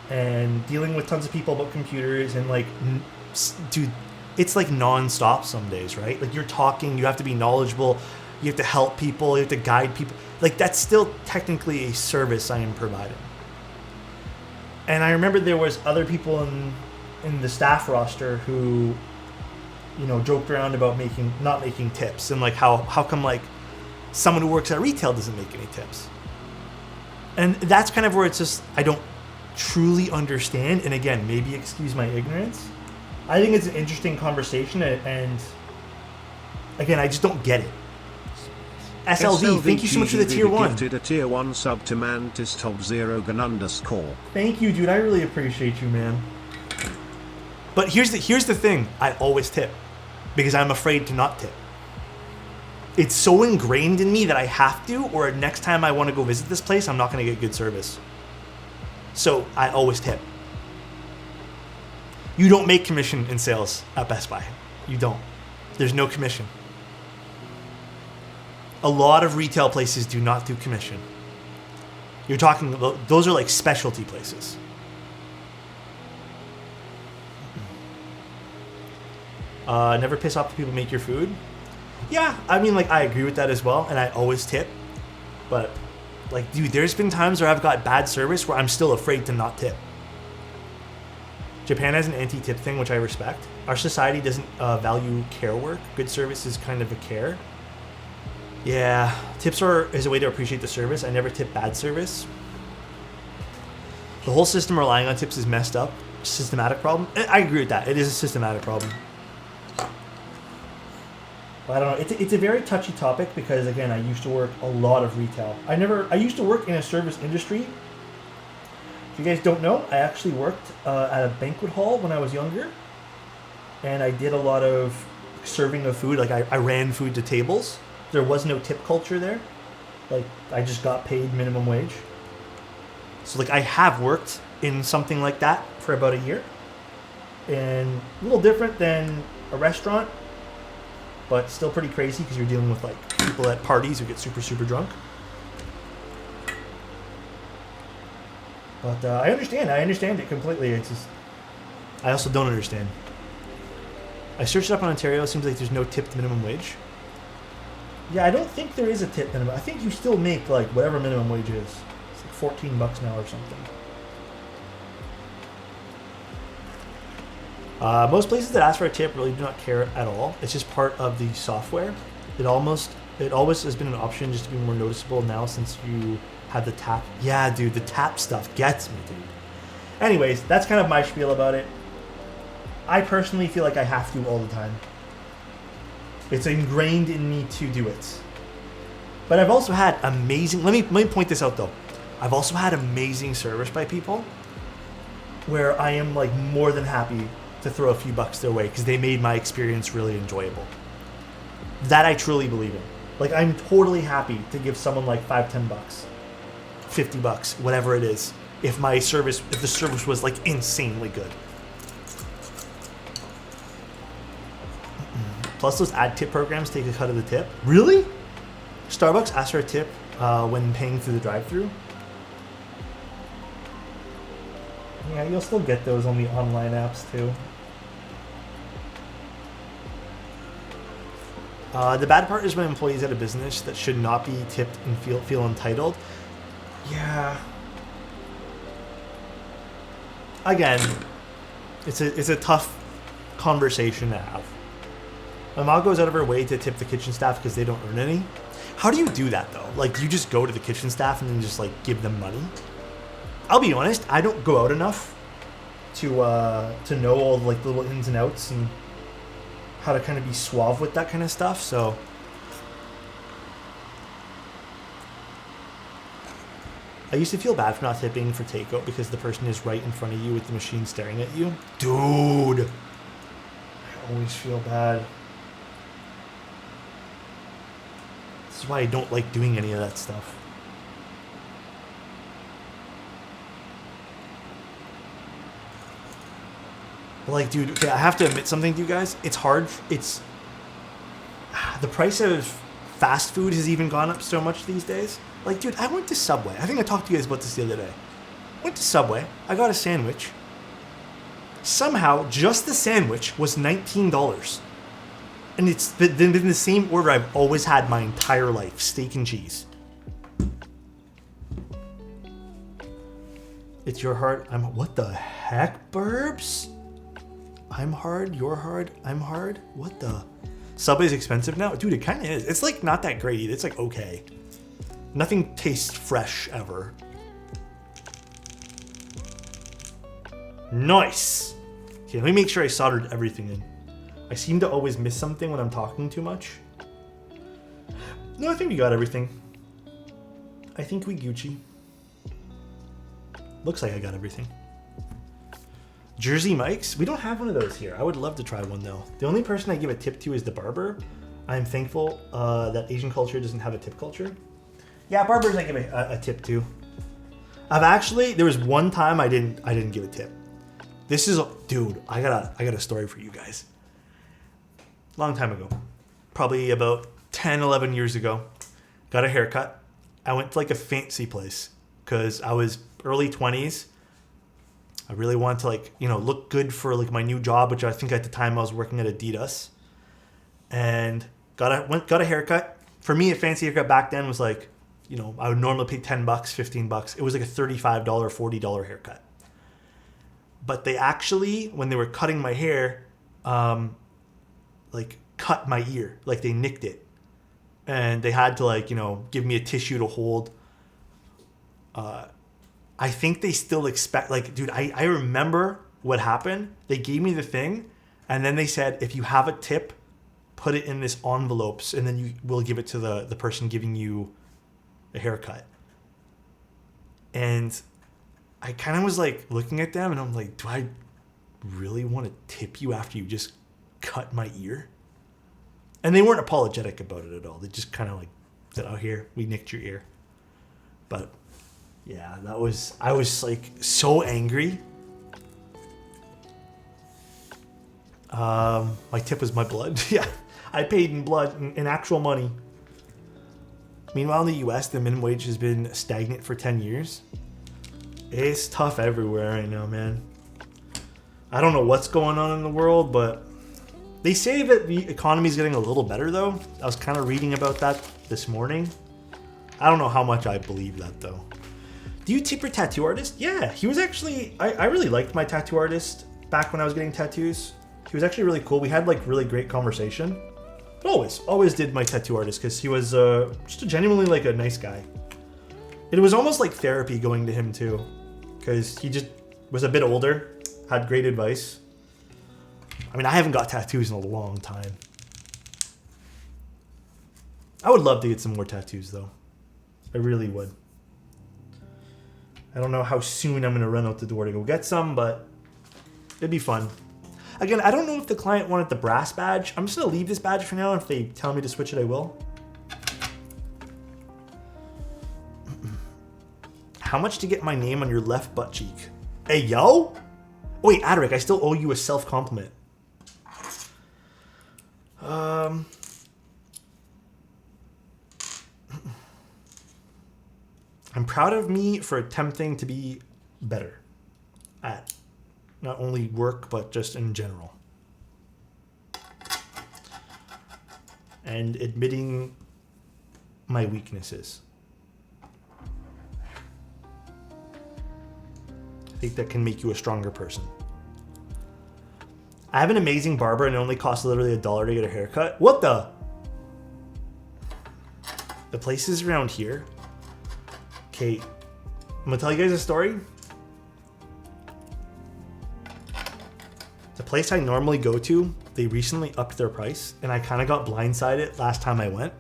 A: and dealing with tons of people about computers and, like, dude, it's like non-stop some days, right? Like, you're talking, you have to be knowledgeable, you have to help people, you have to guide people. Like, that's still technically a service I am providing. And I remember there was other people in the staff roster who, you know, joked around about not making tips, and, like, how come, like, someone who works at retail doesn't make any tips. And that's kind of where it's just, I don't truly understand. And again, maybe excuse my ignorance. I think it's an interesting conversation, and again, I just don't get it. SLV, thank you so much for the tier 1.
B: Gifted a tier 1 sub to Mantis Top 0 _.
A: Thank you, dude. I really appreciate you, man. But here's the thing. I always tip because I'm afraid to not tip. It's so ingrained in me that I have to, or next time I want to go visit this place, I'm not going to get good service. So I always tip. You don't make commission in sales at Best Buy. You don't. There's no commission. A lot of retail places do not do commission. You're talking about, those are like specialty places. Never piss off the people who make your food. Yeah, I mean, like, I agree with that as well, and I always tip. But, like, dude, there's been times where I've got bad service where I'm still afraid to not tip. Japan has an anti-tip thing, which I respect. Our society doesn't value care work. Good service is kind of a care. Yeah, tips is a way to appreciate the service. I never tip bad service. The whole system relying on tips is messed up. Systematic problem. I agree with that. It is a systematic problem. But I don't know. It's a very touchy topic because, again, I used to work a lot of retail. I used to work in a service industry. If you guys don't know, I actually worked at a banquet hall when I was younger. And I did a lot of serving of food. Like, I ran food to tables. There was no tip culture there. Like, I just got paid minimum wage. So, like, I have worked in something like that for about a year. And a little different than a restaurant, but still pretty crazy because you're dealing with, like, people at parties who get super, super drunk. But I understand it completely. It's just, I also don't understand. I searched it up on Ontario. It seems like there's no tipped minimum wage. Yeah, I don't think there is a tip minimum. I think you still make, like, whatever minimum wage is. It's like $14 now or something. Most places that ask for a tip really do not care at all. It's just part of the software. It always has been an option just to be more noticeable now since you have the tap. Yeah, dude, the tap stuff gets me, dude. Anyways, that's kind of my spiel about it. I personally feel like I have to all the time. It's ingrained in me to do it. But I've also had amazing, let me point this out though. I've also had amazing service by people where I am, like, more than happy to throw a few bucks their way because they made my experience really enjoyable. That I truly believe in. Like, I'm totally happy to give someone like $5, $10, $50, whatever it is, if the service was, like, insanely good. Plus, those ad tip programs take a cut of the tip. Really? Starbucks asks for a tip when paying through the drive-thru. Yeah, you'll still get those on the online apps too. The bad part is when employees at a business that should not be tipped and feel entitled. Yeah. Again, it's a tough conversation to have. My mom goes out of her way to tip the kitchen staff because they don't earn any. How do you do that though? Like, do you just go to the kitchen staff and then just, like, give them money? I'll be honest, I don't go out enough to know all the, like, little ins and outs and how to kind of be suave with that kind of stuff. So I used to feel bad for not tipping for takeout because the person is right in front of you with the machine staring at you. Dude, I always feel bad. This is why I don't like doing any of that stuff. But, like, dude, okay, I have to admit something to you guys. It's hard. It's the price of fast food has even gone up so much these days. Like, dude, I went to Subway. I think I talked to you guys about this the other day. Went to Subway. I got a sandwich. Somehow, just the sandwich was $19. And it's been the same order I've always had my entire life. Steak and cheese. It's your heart. What the heck, Burbs? I'm hard, you're hard, I'm hard? What the? Subway's expensive now? Dude, it kind of is. It's, like, not that great either. It's, like, okay. Nothing tastes fresh ever. Nice! Okay, let me make sure I soldered everything in. I seem to always miss something when I'm talking too much. No, I think we got everything. I think we Gucci. Looks like I got everything. Jersey Mike's? We don't have one of those here. I would love to try one though. The only person I give a tip to is the barber. I'm thankful that Asian culture doesn't have a tip culture. Yeah, barbers I give a tip to. There was one time I didn't give a tip. This is, dude, I got a story for you guys. Long time ago, probably about 10, 11 years ago, got a haircut. I went to like a fancy place because I was early 20s. I really wanted to like, look good for like my new job, which I think at the time I was working at Adidas. And got a haircut. For me, a fancy haircut back then was like, I would normally pay $10, $15. It was like a $35, $40 haircut. But they actually, when they were cutting my hair, like cut my ear, like they nicked it. And they had to like, give me a tissue to hold. I think they still expect, like, dude, I remember what happened. They gave me the thing and then they said, if you have a tip, put it in this envelopes and then we'll give it to the person giving you a haircut. And I kind of was like looking at them and I'm like, do I really want to tip you after you just cut my ear? And they weren't apologetic about it at all. They just kind of like said, oh, here, we nicked your ear. But yeah, I was like so angry. My tip was my blood. Yeah, I paid in blood, in actual money. Meanwhile, in the US, the minimum wage has been stagnant for 10 years. It's tough everywhere right now, man. I don't know what's going on in the world, but they say that the economy is getting a little better, though. I was kind of reading about that this morning. I don't know how much I believe that, though. Do you tip your tattoo artist? Yeah, he was actually... I really liked my tattoo artist back when I was getting tattoos. He was actually really cool. We had, like, really great conversation. But always did my tattoo artist because he was just genuinely, like, a nice guy. It was almost like therapy going to him, too. Because he just was a bit older, had great advice. I mean, I haven't got tattoos in a long time. I would love to get some more tattoos, though. I really would. I don't know how soon I'm going to run out the door to go get some, but it'd be fun. Again, I don't know if the client wanted the brass badge. I'm just going to leave this badge for now. If they tell me to switch it, I will. How much to get my name on your left butt cheek? Hey, yo? Wait, Adric, I still owe you a self-compliment. I'm proud of me for attempting to be better at not only work, but just in general. And admitting my weaknesses. I think that can make you a stronger person. I have an amazing barber and it only costs literally $1 to get a haircut. What the? The places around here. Okay, I'm gonna tell you guys a story. The place I normally go to, they recently upped their price and I kind of got blindsided last time I went.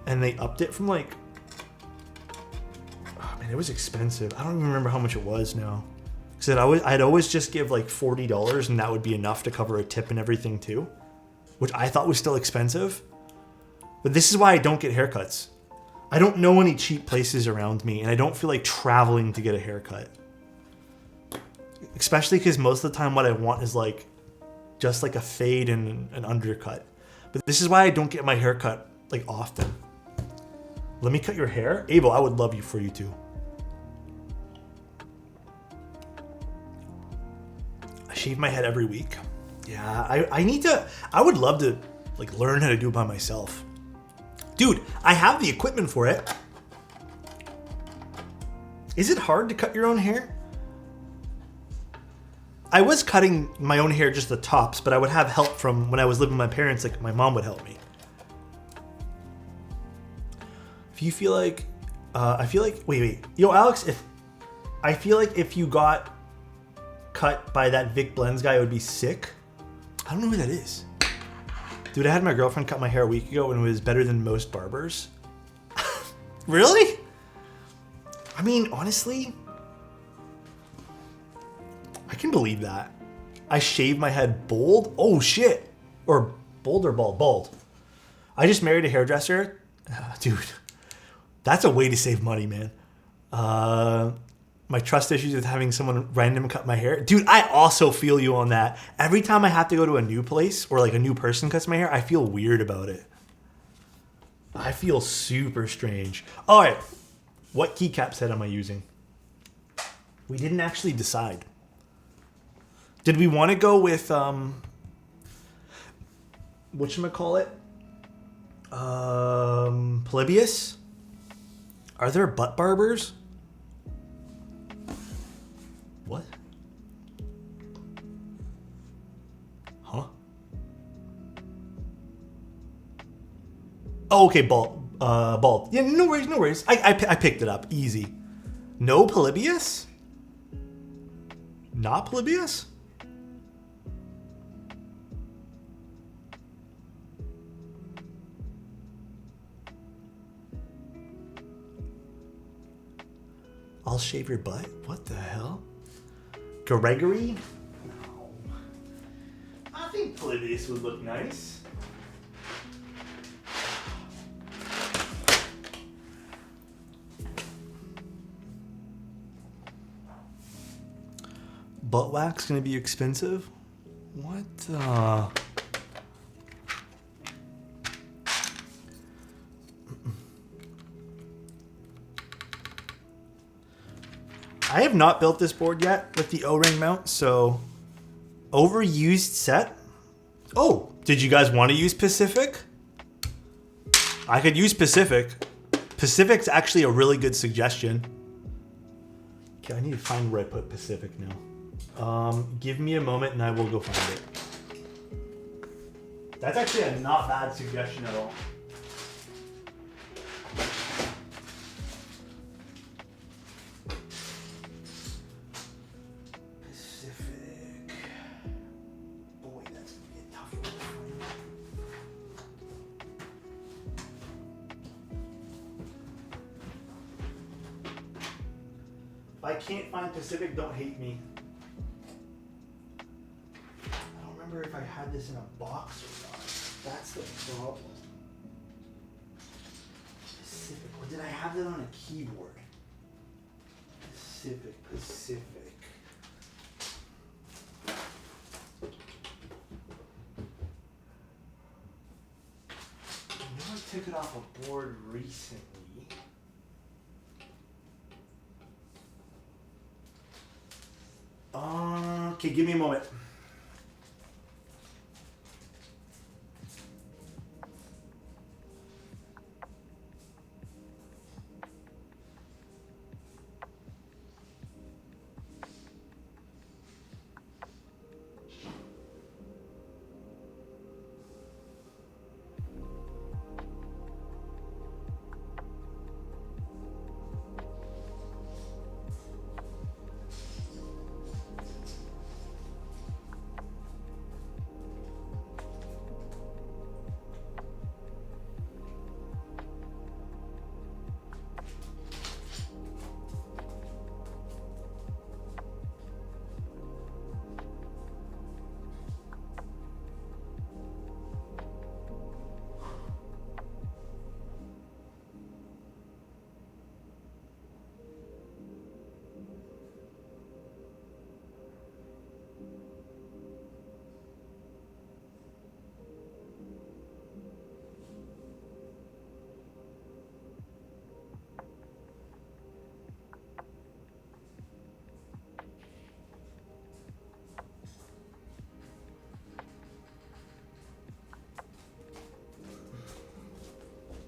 A: And they upped it from like, oh man, it was expensive. I don't even remember how much it was now. Because I'd always just give like $40 and that would be enough to cover a tip and everything too. Which I thought was still expensive. But this is why I don't get haircuts. I don't know any cheap places around me and I don't feel like traveling to get a haircut. Especially because most of the time what I want is like just like a fade and an undercut. But this is why I don't get my haircut like often. Let me cut your hair? Abel, I would love you for you too. I shave my head every week. Yeah, I would love to like learn how to do it by myself. Dude, I have the equipment for it. Is it hard to cut your own hair? I was cutting my own hair, just the tops, but I would have help from when I was living with my parents, like my mom would help me. If you feel like, wait. Yo, Alex, I feel like if you got cut by that Vic Blends guy, it would be sick. I don't know who that is. Dude, I had my girlfriend cut my hair a week ago and it was better than most barbers. Really? I mean, honestly, I can believe that. I shaved my head bald? Oh shit. Or bold or bald? Bald. I just married a hairdresser. Dude, that's a way to save money, man. My trust issues with having someone random cut my hair. Dude, I also feel you on that. Every time I have to go to a new place or like a new person cuts my hair, I feel weird about it. I feel super strange. All right. What keycap set am I using? We didn't actually decide. Did we want to go with whatchamacallit? Polybius? Are there butt barbers? What? Huh? Oh, okay, bald. Bald. Yeah, no worries, no worries. I picked it up. Easy. No Polybius? Not Polybius? I'll shave your butt? What the hell? Gregory? No. I think Polybius would look nice. Butt wax gonna be expensive? What? I have not built this board yet with the O-ring mount, so overused set. Oh, did you guys want to use Pacific? I could use Pacific. Pacific's actually a really good suggestion. Okay, I need to find where I put Pacific now. Give me a moment and I will go find it. That's actually a not bad suggestion at all. Pacific. Boy, that's gonna be a tough one to find. If I can't find Pacific, don't hate me. I don't remember if I had this in a box or not. That's the problem. Pacific. Or did I have that on a keyboard? Pacific. I know I took it off a board recently. Okay, give me a moment.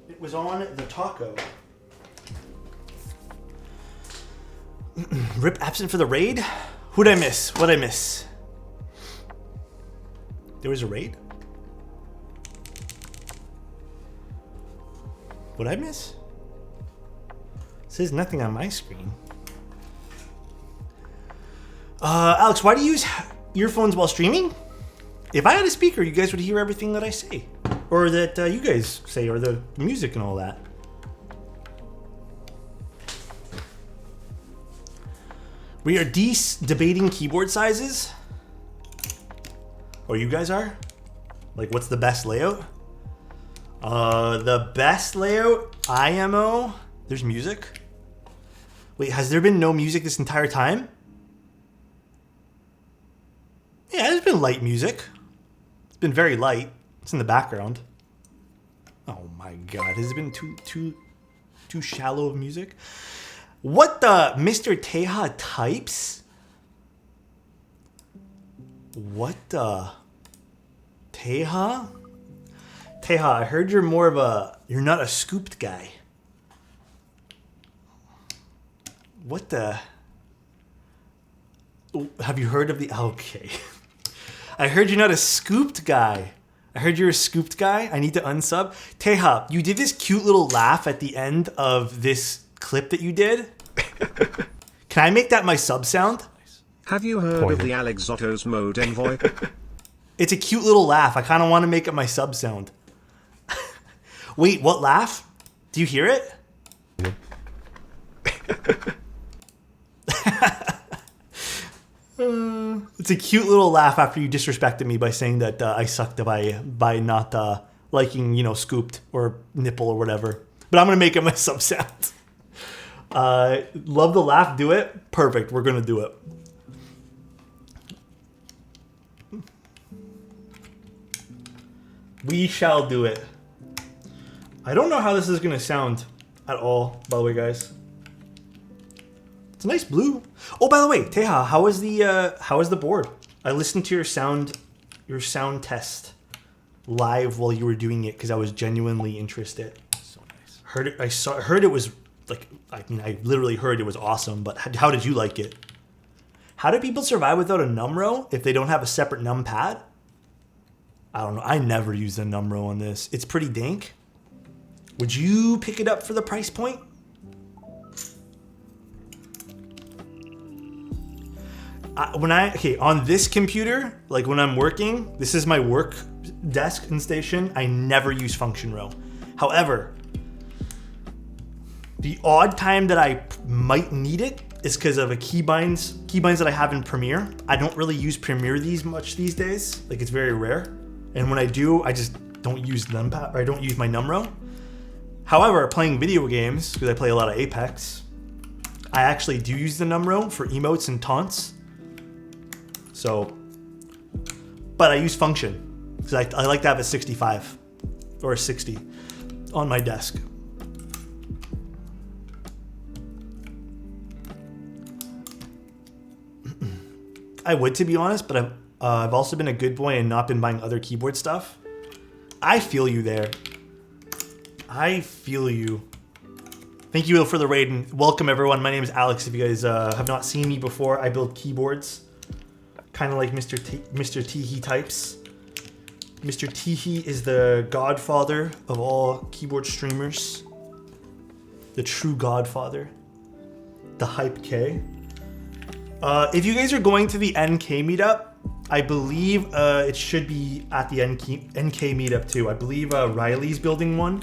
A: It was on the taco. Rip absent for the raid? Who'd I miss? What'd I miss? There was a raid? What'd I miss? It says nothing on my screen. Alex, why do you use earphones while streaming? If I had a speaker, you guys would hear everything that I say. Or that you guys say, or the music and all that. We are debating keyboard sizes. Or you guys are? Like, what's the best layout? The best layout, IMO. There's music. Wait, has there been no music this entire time? Yeah, there's been light music. It's been very light. It's in the background. Oh my god, has it been too shallow of music? What the Mr. Teja types? What the Teja? Teja, I heard you're not a scooped guy. What the? Have you heard of the? Okay. I heard you're not a scooped guy. I heard you're a scooped guy. I need to unsub. Teja, you did this cute little laugh at the end of this clip that you did. Can I make that my sub sound?
B: Have you heard of the Alex Zotto's mode envoy?
A: It's a cute little laugh. I kind of want to make it my sub sound. Wait, what laugh? Do you hear it? It's a cute little laugh after you disrespected me by saying that I sucked by not liking, scooped or nipple or whatever. But I'm going to make it my sub sound. Love the laugh. Do it. Perfect. We're going to do it. We shall do it. I don't know how this is going to sound at all, by the way, guys. It's a nice blue. Oh, by the way, Teja, how is the board? I listened to your sound test live while you were doing it because I was genuinely interested. So nice. Heard it was like, I literally heard it was awesome, but how did you like it? How do people survive without a numro if they don't have a separate num pad? I don't know. I never used a numro on this. It's pretty dank. Would you pick it up for the price point? On this computer, like when I'm working, this is my work desk and station. I never use function row. However, the odd time that I might need it is because of keybinds that I have in Premiere. I don't really use Premiere much these days. Like, it's very rare. And when I do, I just don't use numpad, or I don't use my numro. However, playing video games, because I play a lot of Apex, I actually do use the numro for emotes and taunts. So, but I use function because I like to have a 65 or a 60 on my desk. I would, to be honest, but I've also been a good boy and not been buying other keyboard stuff. I feel you there. I feel you. Thank you for the raid and welcome everyone. My name is Alex. If you guys have not seen me before, I build keyboards. Kind of like Mr. Teehee types. Mr. Teehee is the godfather of all keyboard streamers. The true godfather. The Hype K. If you guys are going to the NK meetup, I believe it should be at the NK meetup too. I believe Riley's building one.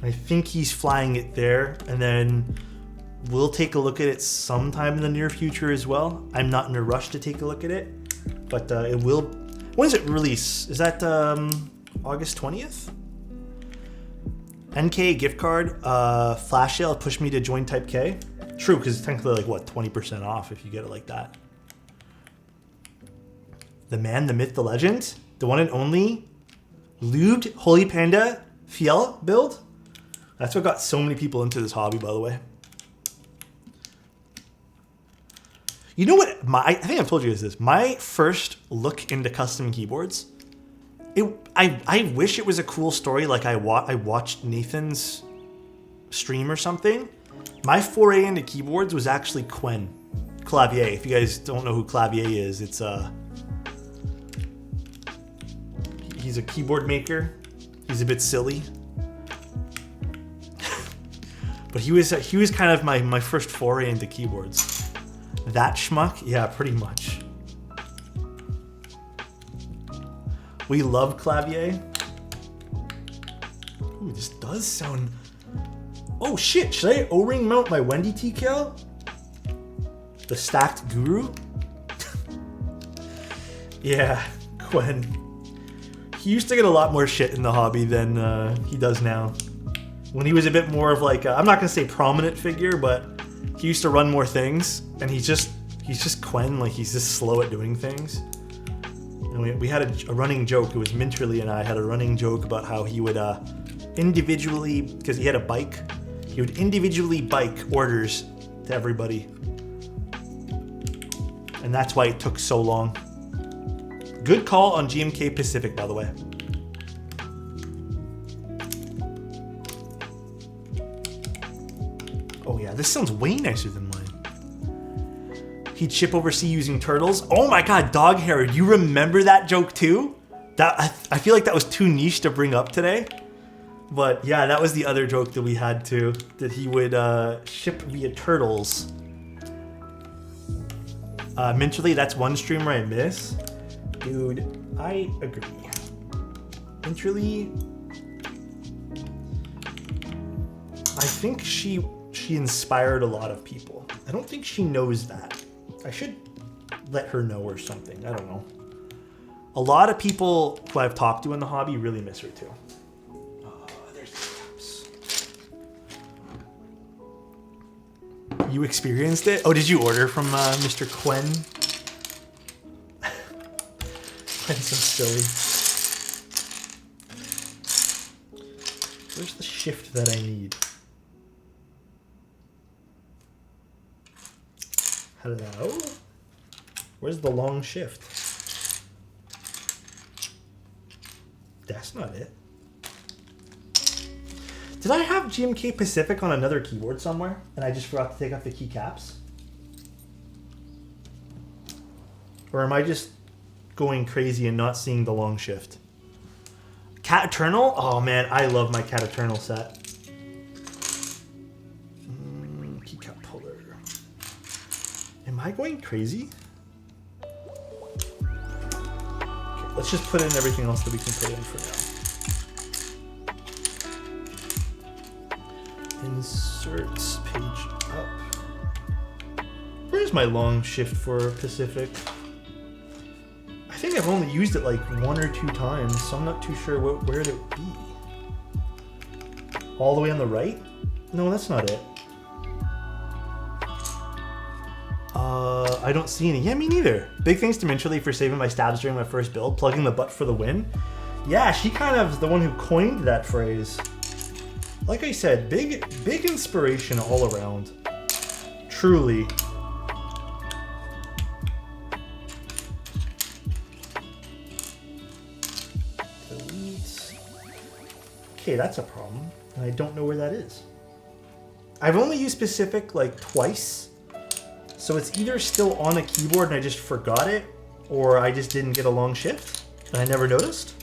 A: I think he's flying it there, and then we'll take a look at it sometime in the near future as well. I'm not in a rush to take a look at it, but it will. When does it release? Is that August 20th? NK gift card, flash sale pushed me to join Type K. True, because it's technically like what, 20% off if you get it like that. The man, the myth, the legend, the one and only lubed Holy Panda Fiel build. That's what got so many people into this hobby, by the way. You know what? I think I've told you guys this. My first look into custom keyboards, I wish it was a cool story like I watched Nathan's stream or something. My foray into keyboards was actually Clavier. If you guys don't know who Clavier is, it's he's a keyboard maker. He's a bit silly. But he was kind of my first foray into keyboards. That schmuck? Yeah, pretty much. We love Clavier. Ooh, this does sound... Oh shit, should I O-ring mount my Wendy TKL? The stacked guru? Yeah, Gwen. He used to get a lot more shit in the hobby than he does now. When he was a bit more of like, I'm not gonna say prominent figure, but He used to run more things, and he's just Quen, like he's just slow at doing things. And we had a running joke. It was Minterly and I had a running joke about how he would individually, because he had a bike, he would individually bike orders to everybody. And that's why it took so long. Good call on GMK Pacific, by the way. Oh yeah, this sounds way nicer than mine. He'd ship overseas using turtles. Oh my god, dog hair. You remember that joke too? I feel like that was too niche to bring up today. But yeah, that was the other joke that we had too. That he would ship via turtles. Minterly, that's one streamer I miss. Dude, I agree. Minterly, I think she inspired a lot of people. I don't think she knows that. I should let her know or something. I don't know. A lot of people who I've talked to in the hobby really miss her too. Oh, there's the caps. You experienced it? Oh, did you order from Mr. Quen? Quen's so silly. Where's the shift that I need? Hello? Where's the long shift? That's not it. Did I have GMK Pacific on another keyboard somewhere and I just forgot to take off the keycaps? Or am I just going crazy and not seeing the long shift? Cat Eternal? Oh man, I love my Cat Eternal set. Keycap puller. Am I going crazy? Okay, let's just put in everything else that we can put in for now. Inserts page up. Where's my long shift for Pacific? I think I've only used it like 1 or 2 times, so I'm not too sure where it would be. All the way on the right? No, that's not it. I don't see any. Yeah, me neither. Big thanks to Minterly for saving my stabs during my first build, plugging the butt for the win. Yeah, she kind of is the one who coined that phrase. Like I said, big inspiration all around. Truly. Delete. Okay, that's a problem, and I don't know where that is. I've only used Pacific like twice. So it's either still on a keyboard and I just forgot it, or I just didn't get a long shift and I never noticed.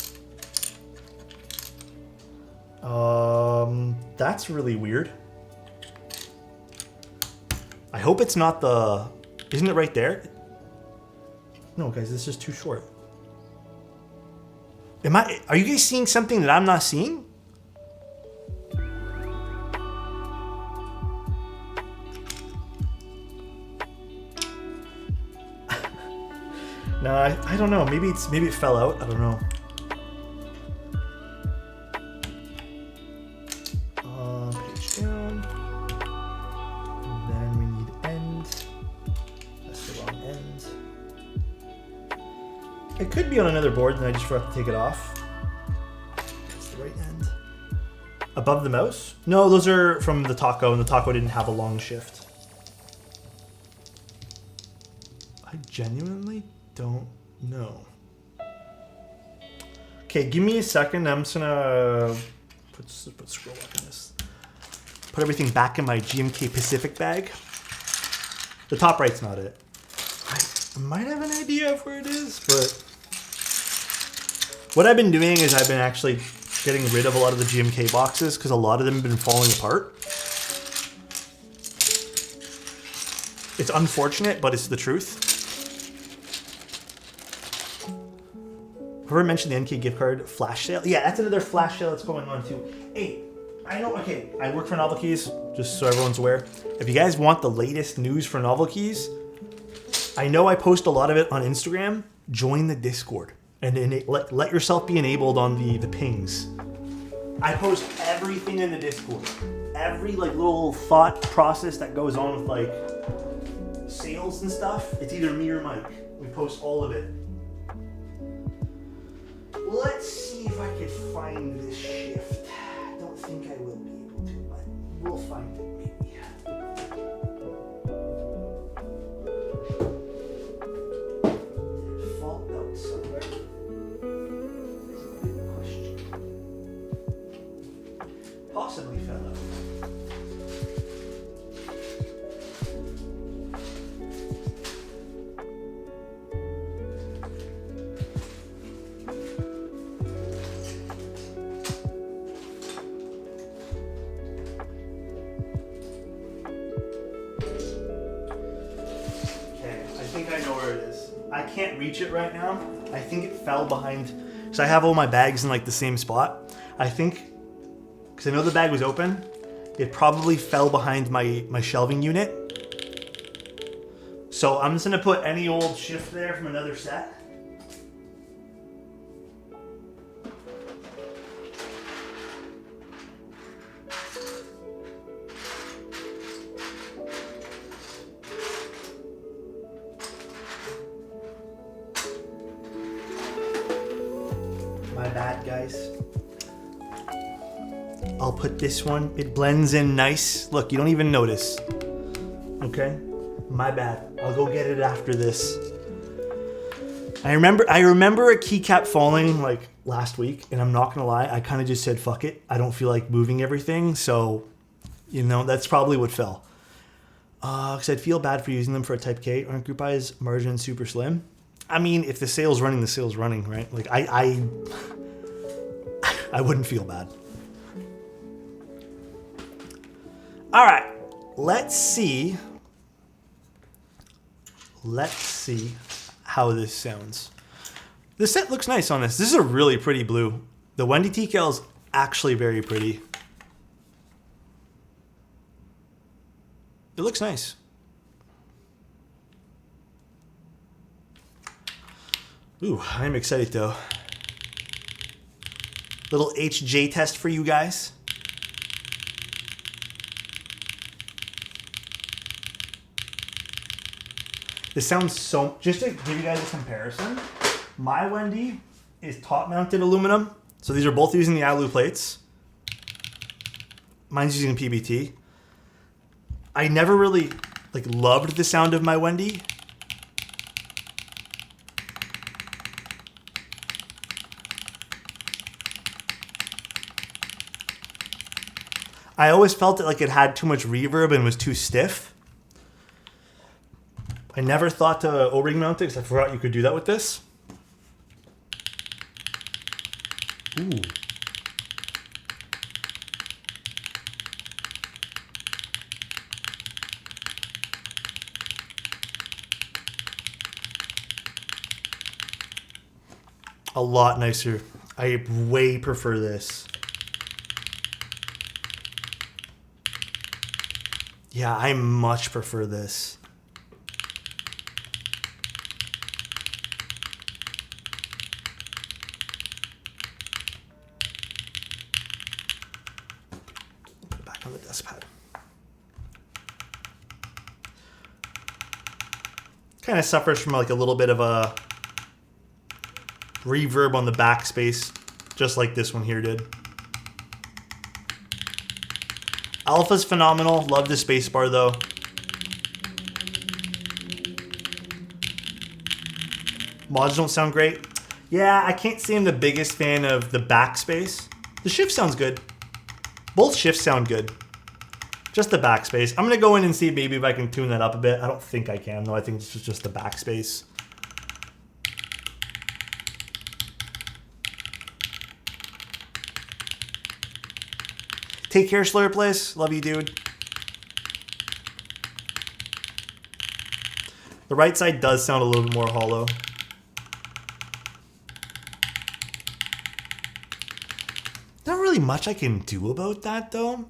A: That's really weird. I hope it's not the... Isn't it right there? No, guys, this is too short. Are you guys seeing something that I'm not seeing? No, I don't know. Maybe it fell out. I don't know. Page down. And then we need end. That's the wrong end. It could be on another board, and I just forgot to take it off. That's the right end. Above the mouse? No, those are from the taco, and the taco didn't have a long shift. I genuinely don't know. Okay, give me a second. I'm just gonna put scroll back on this. Put everything back in my GMK Pacific bag. The top right's not it. I might have an idea of where it is, but what I've been doing is I've been actually getting rid of a lot of the GMK boxes because a lot of them have been falling apart. It's unfortunate, but it's the truth. Whoever mentioned the NK gift card flash sale? Yeah, that's another flash sale that's going on too. Hey, I know, okay, I work for Novel Keys, just so everyone's aware. If you guys want the latest news for Novel Keys, I know I post a lot of it on Instagram. Join the Discord and let yourself be enabled on the pings. I post everything in the Discord. every like little thought process that goes on with like sales and stuff, it's either me or Mike. We post all of it. Let's see if I can find this shift. I don't think I will be able to, but we'll find it maybe. Fault out somewhere? That's a good question. Possibly fell out. I can't reach it right now. I think it fell behind, because I have all my bags in like the same spot. I think, because I know the bag was open, it probably fell behind my shelving unit. So I'm just gonna put any old shift there from another set. My bad, guys. I'll put this one. It blends in nice. Look, you don't even notice. Okay? My bad. I'll go get it after this. I remember a keycap falling like last week, and I'm not gonna lie, I kind of just said fuck it. I don't feel like moving everything, so you know that's probably what fell. Because I'd feel bad for using them for a Type K. Aren't group eyes margin super slim? I mean, if the sale's running, the sale's running, right? Like, I wouldn't feel bad. All right, let's see. Let's see how this sounds. The set looks nice on this. This is a really pretty blue. The Wendy TKL is actually very pretty. It looks nice. Ooh, I'm excited though. Little HJ test for you guys. This sounds so, just to give you guys a comparison, my Wendy is top mounted aluminum. So these are both using the alu plates. Mine's using PBT. I never really like loved the sound of my Wendy. I always felt it like it had too much reverb and was too stiff. I never thought to O-ring mount it because I forgot you could do that with this. Ooh. A lot nicer. I way prefer this. Yeah, I much prefer this. Put it back on the desk pad. Kind of suffers from like a little bit of a reverb on the backspace, just like this one here did. Alpha's phenomenal. Love the spacebar though. Mods don't sound great. Yeah, I can't say I'm the biggest fan of the backspace. The shift sounds good. Both shifts sound good. Just the backspace. I'm gonna go in and see maybe if I can tune that up a bit. I don't think I can though. I think this is just the backspace. Take care, Slurplace. Love you, dude. The right side does sound a little bit more hollow. Not really much I can do about that, though.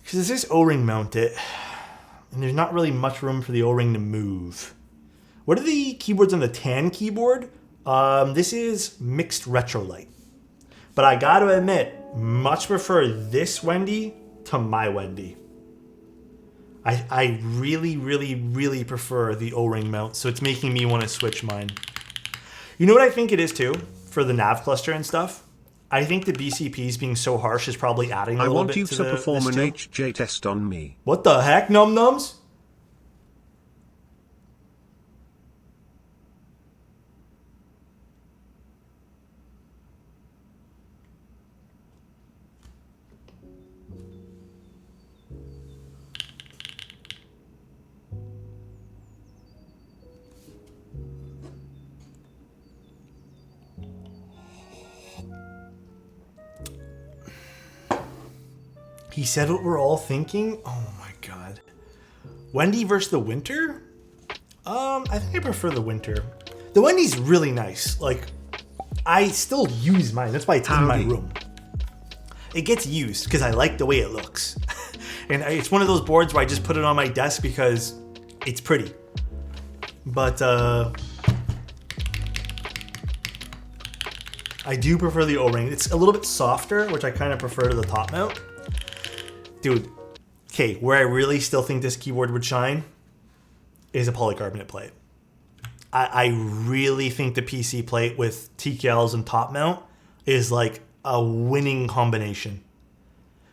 A: Because this is O-ring mounted, and there's not really much room for the O-ring to move. What are the keyboards on the tan keyboard? This is mixed retro light. But I gotta admit, much prefer this Wendy to my Wendy. I really, really, really prefer the O-ring mount, so it's making me want to switch mine. You know what I think it is too, for the nav cluster and stuff? I think the BCPs being so harsh is probably adding a little bit to
B: I want you to perform an HJ test on me.
A: What the heck, num-nums? He said what we're all thinking? Oh my god. Wendy versus the Winter? I think I prefer the Winter. The Wendy's really nice. Like, I still use mine. That's why it's in my room. It gets used because I like the way it looks. And it's one of those boards where I just put it on my desk because it's pretty. But, I do prefer the O-ring. It's a little bit softer, which I kind of prefer to the top mount. Dude, okay, where I really still think this keyboard would shine is a polycarbonate plate. I really think the PC plate with TKLs and top mount is like a winning combination.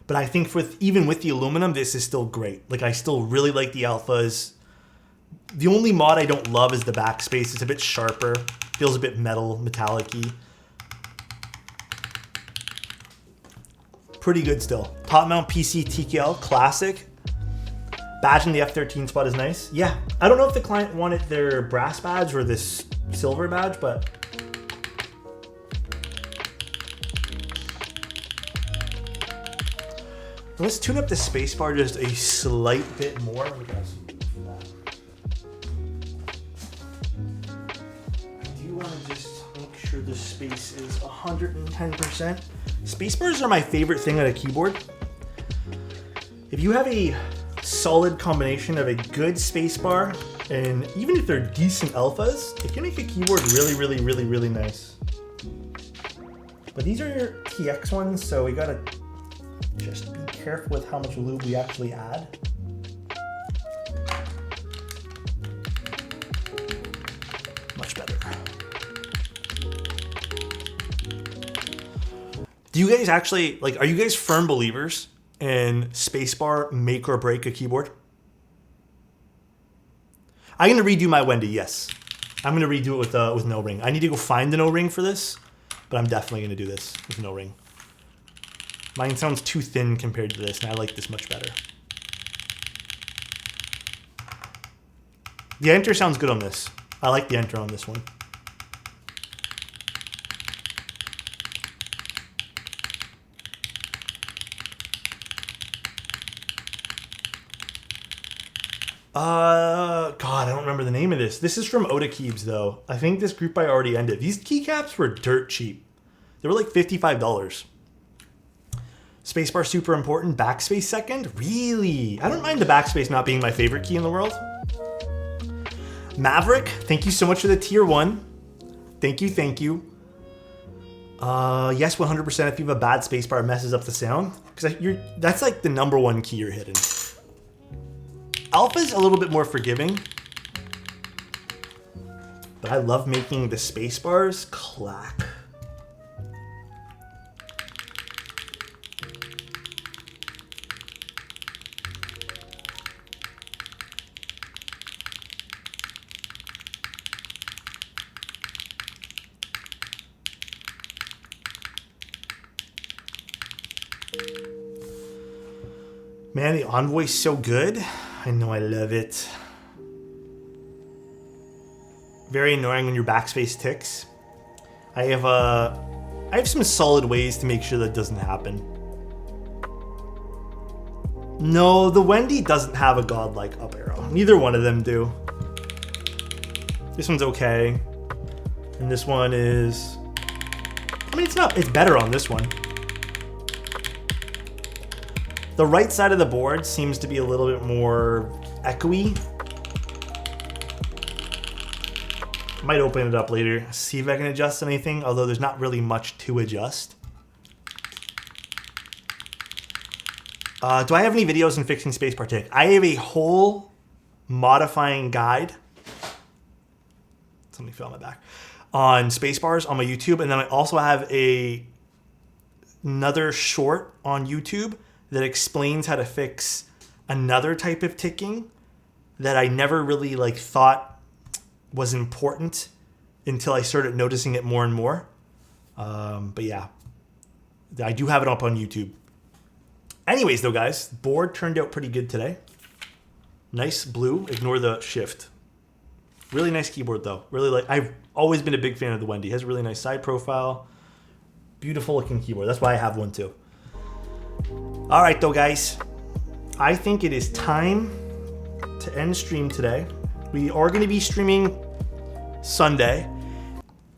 A: But I think even with the aluminum, this is still great. Like, I still really like the alphas. The only mod I don't love is the backspace. It's a bit sharper, feels a bit metallic-y. Pretty good still. Top mount PC TKL, classic. Badge in the F13 spot is nice. Yeah, I don't know if the client wanted their brass badge or this silver badge, but let's tune up the spacebar just a slight bit more. I do want to just make sure the space is 110%. Spacebars are my favorite thing on a keyboard. If you have a solid combination of a good spacebar, and even if they're decent alphas, it can make a keyboard really, really, really, really nice. But these are your TX ones, so we gotta just be careful with how much lube we actually add. Much better. Do you guys actually, like, are you guys firm believers in spacebar make or break a keyboard? I'm going to redo my Wendy, yes. I'm going to redo it with no ring. I need to go find an O-ring for this, but I'm definitely going to do this with no ring. Mine sounds too thin compared to this, and I like this much better. The enter sounds good on this. I like the enter on this one. God, I don't remember the name of this. This is from Oda Keybs, though. I think this group I already ended. These keycaps were dirt cheap. They were like $55. Spacebar super important. Backspace second? Really? I don't mind the backspace not being my favorite key in the world. Maverick, thank you so much for the tier 1. Thank you, thank you. Yes, 100% if you have a bad spacebar, it messes up the sound. Because that's like the #1 key you're hitting. Alpha's a little bit more forgiving, but I love making the spacebars clack. Man, the Envoy's so good. I know, I love it. Very annoying when your backspace ticks. I have some solid ways to make sure that doesn't happen. No, the Wendy doesn't have a godlike up arrow. Neither one of them do. This one's okay. And this one is, I mean, it's better on this one. The right side of the board seems to be a little bit more echoey. Might open it up later, see if I can adjust anything, although there's not really much to adjust. Do I have any videos in fixing spacebar tick? I have a whole modifying guide. Something fell on my back. On spacebars on my YouTube. And then I also have another short on YouTube that explains how to fix another type of ticking that I never really like thought was important until I started noticing it more and more. But yeah, I do have it up on YouTube. Anyways, though, guys, board turned out pretty good today. Nice blue. Ignore the shift. Really nice keyboard, though. Really like. I've always been a big fan of the Wendy. It has a really nice side profile. Beautiful looking keyboard. That's why I have one too. All right, though, guys. I think it is time to end stream today. We are going to be streaming Sunday.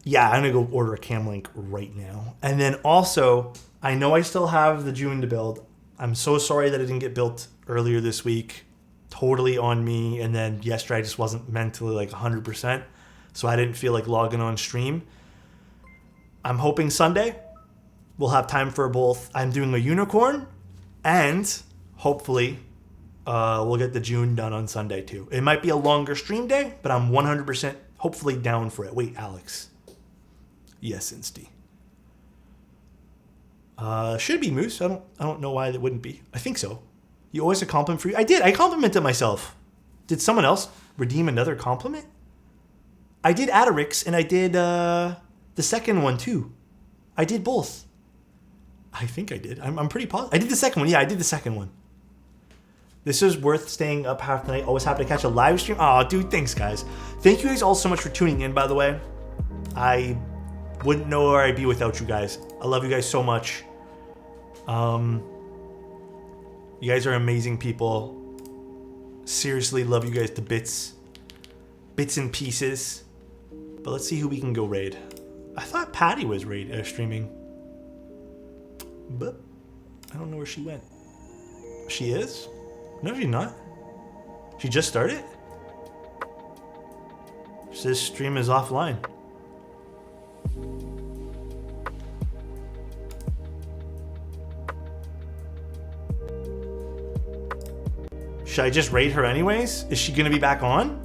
A: Yeah, I'm going to go order a cam link right now. And then also, I know I still have the June to build. I'm so sorry that it didn't get built earlier this week. Totally on me. And then yesterday I just wasn't mentally like 100%. So I didn't feel like logging on stream. I'm hoping Sunday we'll have time for both. I'm doing a unicorn and hopefully we'll get the June done on Sunday too. It might be a longer stream day, but I'm 100% hopefully down for it. Wait, Alex. Yes, Insty. Should be Moose. I don't know why that wouldn't be. I think so. You always a compliment for you. I did. I complimented myself. Did someone else redeem another compliment? I did Adarix and I did the second one too. I did both. I think I did. I'm pretty positive. I did the second one. Yeah, I did the second one. This is worth staying up half the night. Always happy to catch a live stream. Oh, dude, thanks, guys. Thank you guys all so much for tuning in, by the way. I wouldn't know where I'd be without you guys. I love you guys so much. You guys are amazing people. Seriously, love you guys to bits. Bits and pieces. But let's see who we can go raid. I thought Patty was streaming. But I don't know where she went. She is? No, she's not. She just started? She says stream is offline. Should I just raid her anyways? Is she gonna be back on?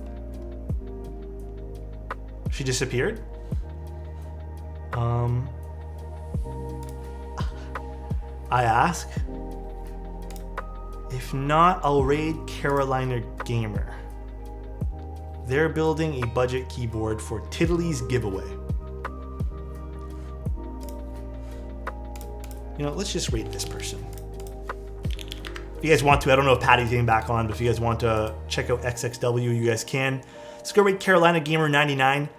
A: She disappeared? I ask. If not, I'll raid Carolina Gamer. They're building a budget keyboard for Tiddly's giveaway. You know, let's just rate this person. If you guys want to, I don't know if Patty's getting back on, but if you guys want to check out XXW, you guys can. Let's go rate Carolina Gamer 99.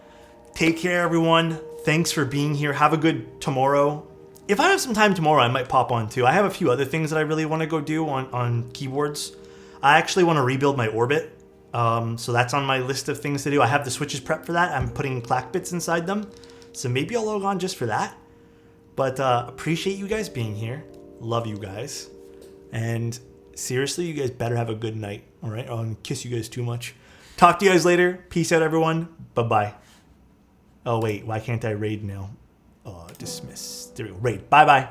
A: Take care, everyone. Thanks for being here. Have a good tomorrow. If I have some time tomorrow, I might pop on too. I have a few other things that I really want to go do on keyboards. I actually want to rebuild my Orbit. So that's on my list of things to do. I have the switches prepped for that. I'm putting clack bits inside them. So maybe I'll log on just for that. But appreciate you guys being here. Love you guys. And seriously, you guys better have a good night. All right? I'll kiss you guys too much. Talk to you guys later. Peace out, everyone. Bye-bye. Oh, wait. Why can't I raid now? Oh, dismiss. There we go. Raid. Bye-bye.